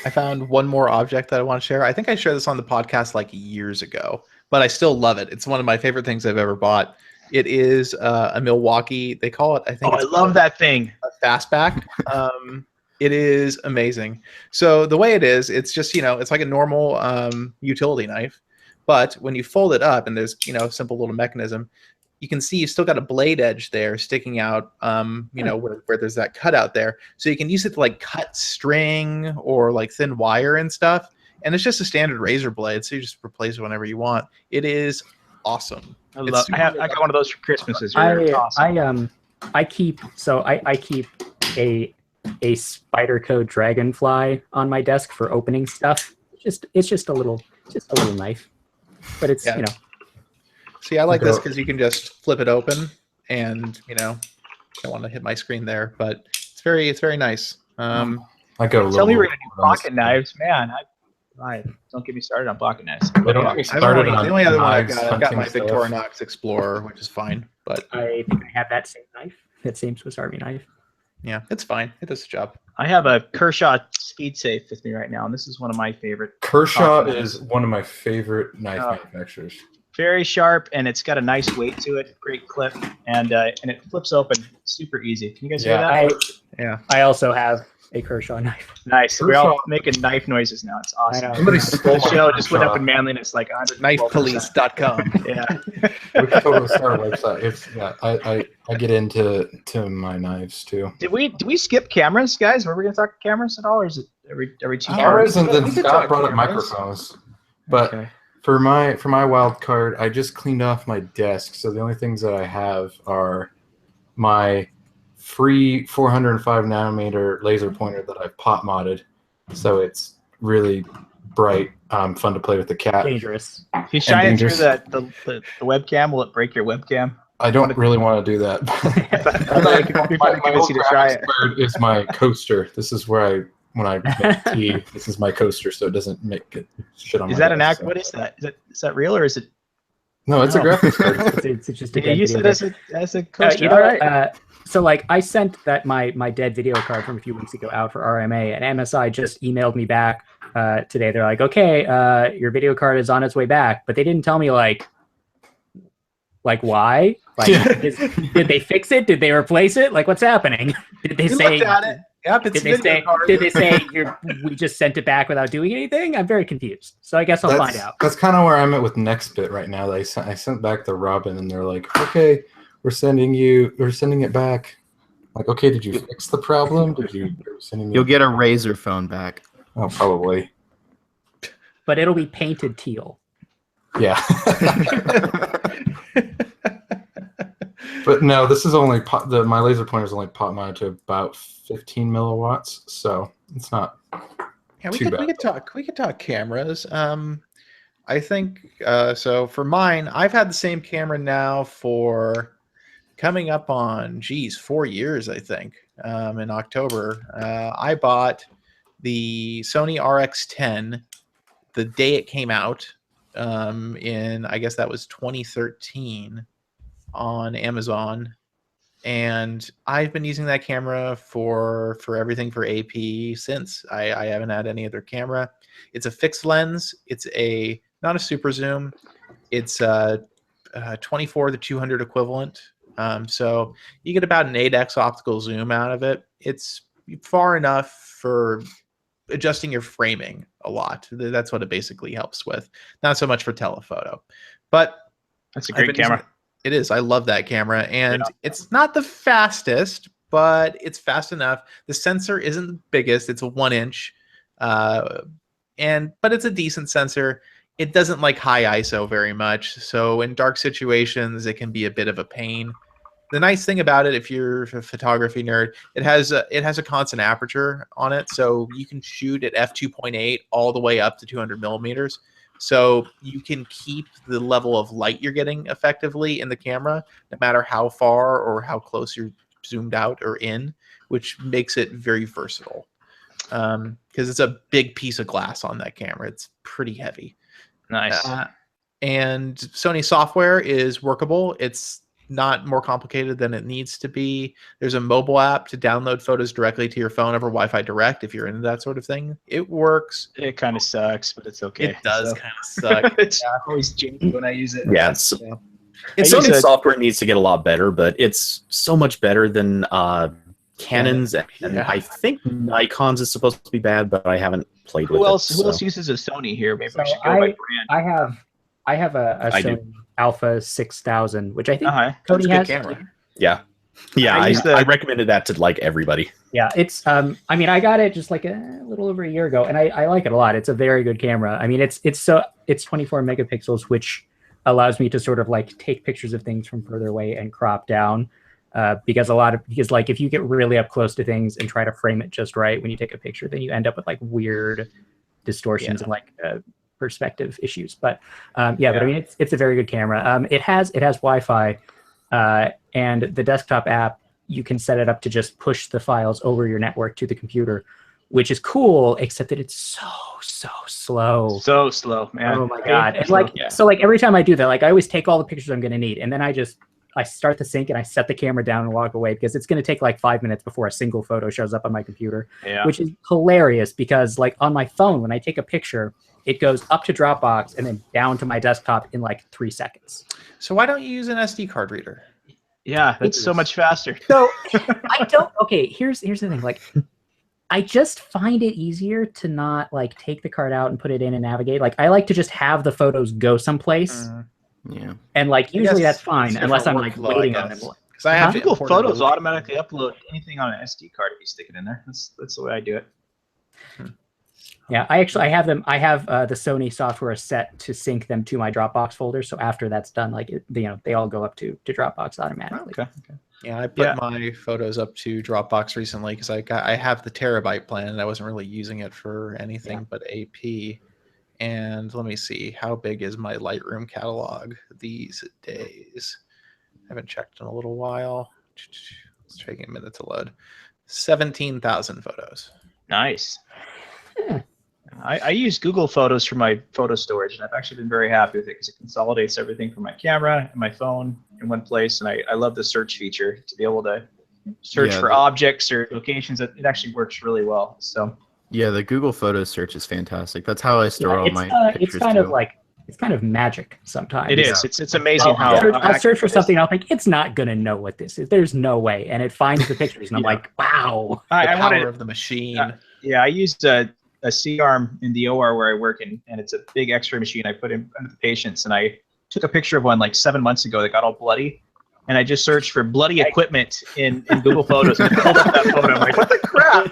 I found one more object that I want to share. I think I shared this on the podcast like years ago, but I still love it. It's one of my favorite things I've ever bought. It is a Milwaukee. They call it, I think. I love that thing. A fastback. It is amazing. So the way it is, it's just, it's like a normal utility knife, but when you fold it up and there's, a simple little mechanism, you can see you've still got a blade edge there sticking out, where there's that cutout there. So you can use it to like cut string or like thin wire and stuff. And it's just a standard razor blade. So you just replace it whenever you want. It is awesome. I got one of those for Christmas this year. It's awesome. I keep a Spyderco Dragonfly on my desk for opening stuff. It's just a little knife, but it's See, I like this because you can just flip it open, and I don't want to hit my screen there, but it's very nice. Tell me we're gonna do pocket knives, man. Don't get me started on pocket knives. The only other one I've got my Victorinox Explorer, which is fine, but I think I have that same knife, that same Swiss Army knife. Yeah, it's fine. It does the job. I have a Kershaw Speed Safe with me right now, and this is one of my favorite. Kershaw is one of my favorite knife manufacturers. Very sharp, and it's got a nice weight to it. Great clip, and it flips open super easy. Can you guys hear that? I also have a Kershaw knife. Nice. So we're all making knife noises now. It's awesome. Somebody stole the show just went up in manliness like 100. Knifepolice.com. Yeah. We could totally start a website. I get into my knives too. Did we skip cameras, guys? Were we gonna talk cameras at all, or is it every two cameras? And then Scott brought up microphones. But for my wild card, I just cleaned off my desk, so the only things that I have are my free 405 nanometer laser pointer that I've pop modded, so it's really bright, fun to play with the cat. Dangerous. If you shine it through the webcam, will it break your webcam? I don't really want to do that. My old graphics is my coaster. This is where when I make tea, this is my coaster, so it doesn't make it shit on my Is that desk, an act? so. What is that? Is that real, or is it? No, it's a graphics card. It's just a Yeah, you said as a coaster. All right. So like I sent that my dead video card from a few weeks ago out for RMA, and MSI just emailed me back today. They're like, okay, your video card is on its way back, but they didn't tell me like why. Like, did they fix it? Did they replace it? Like, what's happening? Did they say? Yep, did they say we just sent it back without doing anything? I'm very confused. So I guess I'll find out. That's kind of where I'm at with Nextbit right now. I sent back the Robin, and they're like, okay, we're sending it back. Like, okay, did you fix the problem? You'll get a Razer phone back. Oh, probably. But it'll be painted teal. Yeah. But no, this is only my laser pointer is only pop mounted to about 15 milliwatts, so it's not. Yeah, we too bad. We could talk cameras. I think so. For mine, I've had the same camera now for coming up on 4 years, I think. In October, I bought the Sony RX10 the day it came out. In I guess that was 2013 on Amazon, and I've been using that camera for everything for AP since. I haven't had any other camera. It's a fixed lens. It's not a super zoom. It's 24 to 200 equivalent. So you get about an 8x optical zoom out of it. It's far enough for adjusting your framing a lot. That's what it basically helps with. Not so much for telephoto, but that's a great camera. It is. I love that camera, and it's not the fastest, but it's fast enough. The sensor isn't the biggest; it's a 1-inch, but it's a decent sensor. It doesn't like high ISO very much, so in dark situations, it can be a bit of a pain. The nice thing about it, if you're a photography nerd, it has a constant aperture on it, so you can shoot at f2.8 all the way up to 200 millimeters. So you can keep the level of light you're getting effectively in the camera, no matter how far or how close you're zoomed out or in, which makes it very versatile. Because it's a big piece of glass on that camera. It's pretty heavy. Nice. And Sony software is workable. It's not more complicated than it needs to be. There's a mobile app to download photos directly to your phone over Wi-Fi Direct if you're into that sort of thing. It works. It kind of sucks, but it's okay. It does kind of suck. It's always janky when I use it. Yeah, Sony software needs to get a lot better, but it's so much better than Canon's, and I think Nikon's is supposed to be bad, but I haven't played with it. Who else uses a Sony here? Maybe I should go by brand. I have a Sony Alpha 6000, which I think Cody has. Camera. Yeah, I recommended that to like everybody. Yeah, it's I mean, I got it just like a little over a year ago, and I like it a lot. It's a very good camera. I mean, it's 24 megapixels, which allows me to sort of like take pictures of things from further away and crop down. Because like if you get really up close to things and try to frame it just right when you take a picture, then you end up with like weird distortions and like perspective issues. But but I mean, it's a very good camera. It has Wi-Fi, and the desktop app, you can set it up to just push the files over your network to the computer, which is cool, except that it's so slow. So slow, man. Oh my god! And so like every time I do that, like I always take all the pictures I'm going to need, and then I start the sync and I set the camera down and walk away because it's going to take like 5 minutes before a single photo shows up on my computer, which is hilarious because like on my phone, when I take a picture, it goes up to Dropbox and then down to my desktop in like 3 seconds. So why don't you use an SD card reader? Yeah, that's so much faster. So I don't. Okay, here's the thing. Like, I just find it easier to not like take the card out and put it in and navigate. Like, I like to just have the photos go someplace. Yeah. And like usually that's fine unless I'm like waiting on them. Because I have Google Photos automatically upload anything on an SD card if you stick it in there. That's the way I do it. Yeah, I have them. I have the Sony software set to sync them to my Dropbox folder. So after that's done, like they all go up to Dropbox automatically. Okay. Yeah, I put my photos up to Dropbox recently because I have the terabyte plan and I wasn't really using it for anything but AP. And let me see, how big is my Lightroom catalog these days? I haven't checked in a little while. It's taking a minute to load. 17,000 photos. Nice. I use Google Photos for my photo storage, and I've actually been very happy with it because it consolidates everything from my camera and my phone in one place. And I love the search feature to be able to search for objects or locations. It actually works really well. So. Yeah, the Google Photos search is fantastic. That's how I store all my pictures. It's kind of magic sometimes. It is. It's amazing how I'll search for something. I'll think it's not gonna know what this is. There's no way, and it finds the pictures, and I'm like, wow. The power of the machine. I used a C-arm in the OR where I work, and it's a big X-ray machine. I put in under the patients, and I took a picture of one like 7 months ago that got all bloody. And I just searched for bloody equipment in Google Photos and pulled up that photo. I'm like, what the crap?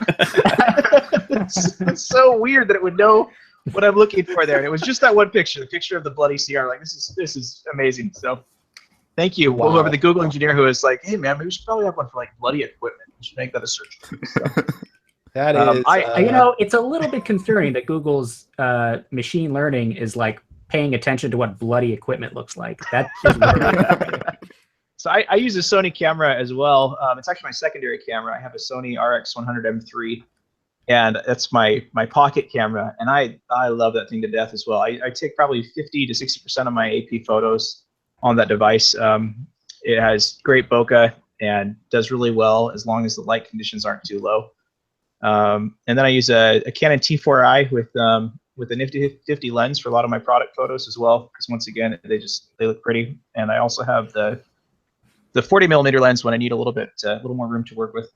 it's so weird that it would know what I'm looking for there. And it was just that one picture, the picture of the bloody CR. Like, this is amazing. So thank you, whoever the Google engineer who was like, hey, man, we should probably have one for like bloody equipment. We should make that a search. So, that is, it's a little bit concerning that Google's machine learning is like paying attention to what bloody equipment looks like. That is So I use a Sony camera as well. It's actually my secondary camera. I have a Sony RX100M3, and that's my pocket camera. And I love that thing to death as well. I take probably 50 to 60% of my AP photos on that device. It has great bokeh and does really well as long as the light conditions aren't too low. And then I use a Canon T4i with a nifty lens for a lot of my product photos as well, because once again they look pretty. And I also have the 40 millimeter lens when I need a little more room to work with.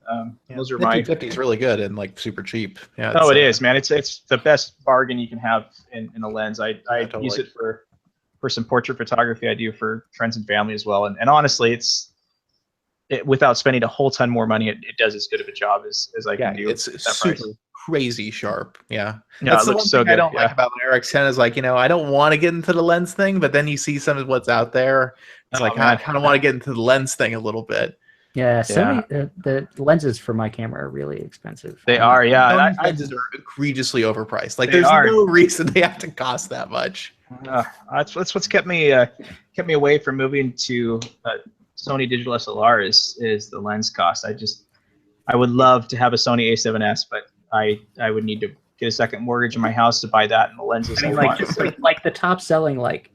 Those are my 50 is really good and like super cheap. Yeah. Oh, it is, man. It's the best bargain you can have in a lens. I totally. use it for for some portrait photography. I do for friends and family as well. And honestly, without spending a whole ton more money, it does as good of a job as I can do. It's at that super price. crazy sharp. Yeah. Yeah, That's it the looks one so thing I good. don't like about the RX10 is like, I don't want to get into the lens thing, but then you see some of what's out there. It's Oh, like, man. I kind of want to get into the lens thing a little bit. Yeah, Sony, the lenses for my camera are really expensive. They are, yeah. Sony's And lenses are egregiously overpriced. Like, They there's are. no reason they have to cost that much. That's what's kept me away from moving to Sony digital SLR is the lens cost. I would love to have a Sony A7S, but I would need to get a second mortgage in my house to buy that, and the lenses. I mean, like just like the top selling like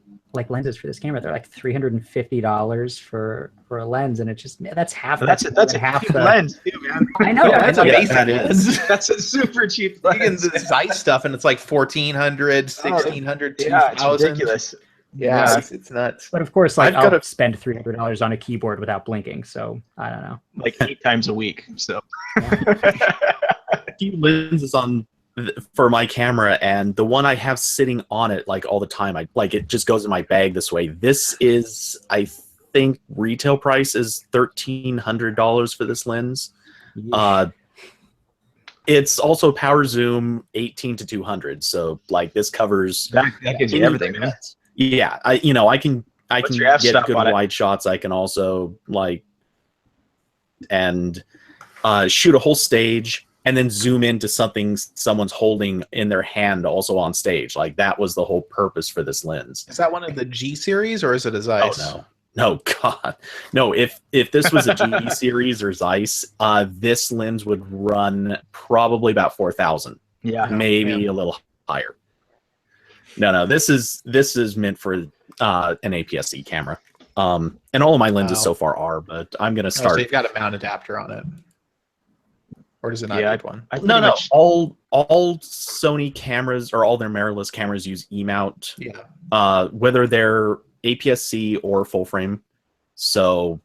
lenses for this camera, they're like $350 for a lens, and it just that's half. That's a half cheap lens, too, man. I know. Yeah, that's a basic that lens. is. That's a super cheap You get lens. into the Zeiss stuff, and it's like 1,400, 1,600, Yeah, it's 2,000. ridiculous. Yeah, it's nuts. But of course, like I've got I'll spend $300 on a keyboard without blinking, so I don't know. Like 8 times a week. So. A few lenses for my camera, and the one I have sitting on it like all the time, it just goes in my bag this way. This is, I think, retail price is $1,300 for this lens. It's also power zoom 18 to 200, so like this covers that gives you everything, man. Yeah, I can What's your get f-stop good on it? wide shots. I can also shoot a whole stage and then zoom into something someone's holding in their hand also on stage. Like that was the whole purpose for this lens. Is that one of the G series or is it a Zeiss? Oh no, God, no. If this was a G series or Zeiss, this lens would run probably about 4,000. Yeah, maybe a little higher. No, this is meant for an APS-C camera. And all of my lenses so far are, but I'm gonna start. So you've got a mount adapter on it, or does it not need one? No. All Sony cameras or all their mirrorless cameras use E-mount. Yeah. Whether they're APS-C or full frame. So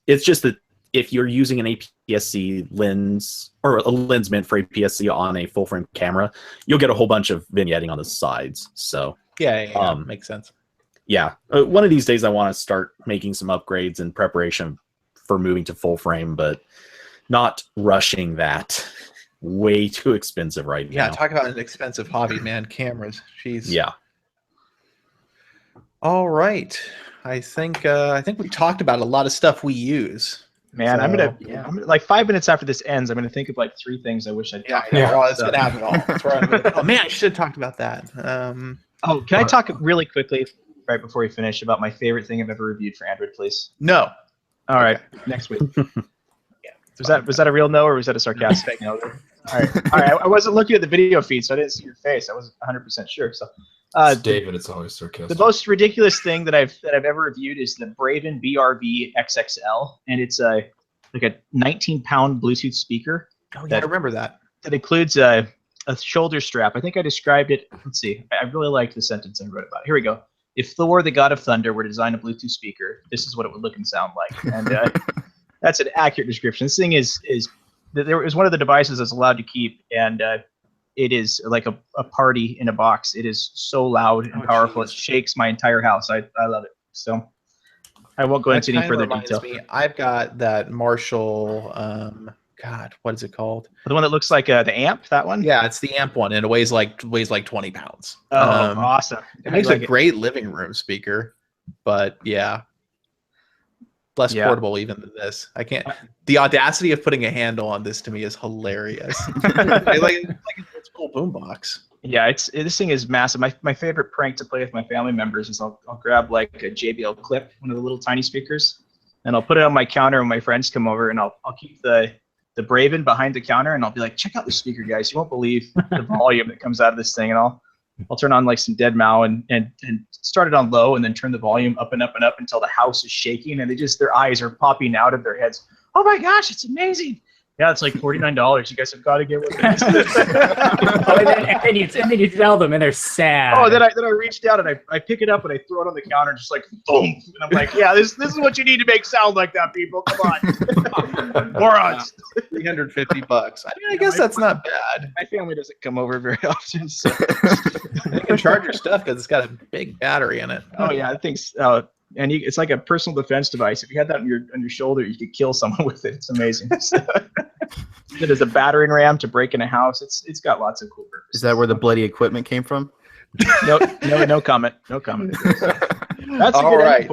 it's just that if you're using an APS-C lens or a lens meant for APS-C on a full frame camera, you'll get a whole bunch of vignetting on the sides. So yeah, makes sense. Yeah, one of these days I want to start making some upgrades in preparation for moving to full frame, but not rushing that. Way too expensive right now. Yeah, talk about an expensive hobby, man. Cameras. Jeez. Yeah. All right. I think we talked about a lot of stuff we use. Man, So, I'm gonna like 5 minutes after this ends, I'm gonna think of like 3 things I wish I'd talked Yeah. about. Oh, that's gonna happen all. That's where I'm gonna, oh man, I should have talked about that. Oh, can I talk really quickly right before we finish about my favorite thing I've ever reviewed for Android, please? No. All right, next week. Was that a real no or was that a sarcastic no? All right. I wasn't looking at the video feed, so I didn't see your face. I wasn't 100% sure. So, It's David, it's always sarcastic. the most ridiculous thing that I've ever reviewed is the Braven BRV XXL, and it's like a 19-pound Bluetooth speaker. Oh yeah, I remember that. That includes a shoulder strap. I think I described it. Let's see. I really like the sentence I wrote about it. Here we go. If Thor, the god of thunder, were to design a Bluetooth speaker, this is what it would look and sound like. And that's an accurate description. This thing is there is one of the devices that's allowed to keep, and it is like a party in a box. It is so loud and powerful. It shakes my entire house. I love it. So I won't go into any further detail. I've got that Marshall. God, what is it called? The one that looks like the amp. That one. Yeah, it's the amp one, and it weighs like 20 pounds. Oh, awesome! It makes a great living room speaker, but yeah, less portable even than this. I can't. The audacity of putting a handle on this to me is hilarious. like it's a cool boombox. Yeah, this thing is massive. My favorite prank to play with my family members is I'll grab like a JBL clip, one of the little tiny speakers, and I'll put it on my counter when my friends come over, and I'll keep the Braven behind the counter, and I'll be like, check out the speaker, guys. You won't believe the volume that comes out of this thing. And I'll turn on like some Dead Mow and start it on low, and then turn the volume up and up and up until the house is shaking, and their eyes are popping out of their heads. Oh my gosh, it's amazing. Yeah, it's like $49. You guys have got to get with it. Oh, and then you tell them, and they're sad. Oh, then I reach down and I pick it up and I throw it on the counter, just like boom. And I'm like, yeah, this is what you need to make sound like that, people. Come on, morons. $350. I mean, I guess that's not bad. My family doesn't come over very often, so. You can charge your stuff because it's got a big battery in it. Oh yeah, I think. And it's like a personal defense device. If you had that on your shoulder, you could kill someone with it. It's amazing. It is a battering ram to break in a house. It's got lots of cool purposes. Is that where the bloody equipment came from? No comment. No comment. That's a All good right.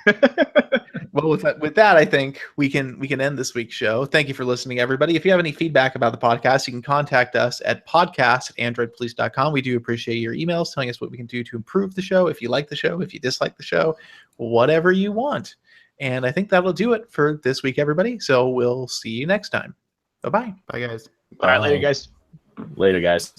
endpoint. Well, with that, I think we can end this week's show. Thank you for listening, everybody. If you have any feedback about the podcast, you can contact us at podcast@androidpolice.com. We do appreciate your emails telling us what we can do to improve the show. If you like the show, if you dislike the show, whatever you want. And I think that'll do it for this week, everybody. So we'll see you next time. Bye-bye. Bye, guys. All right, later, guys. Later, guys.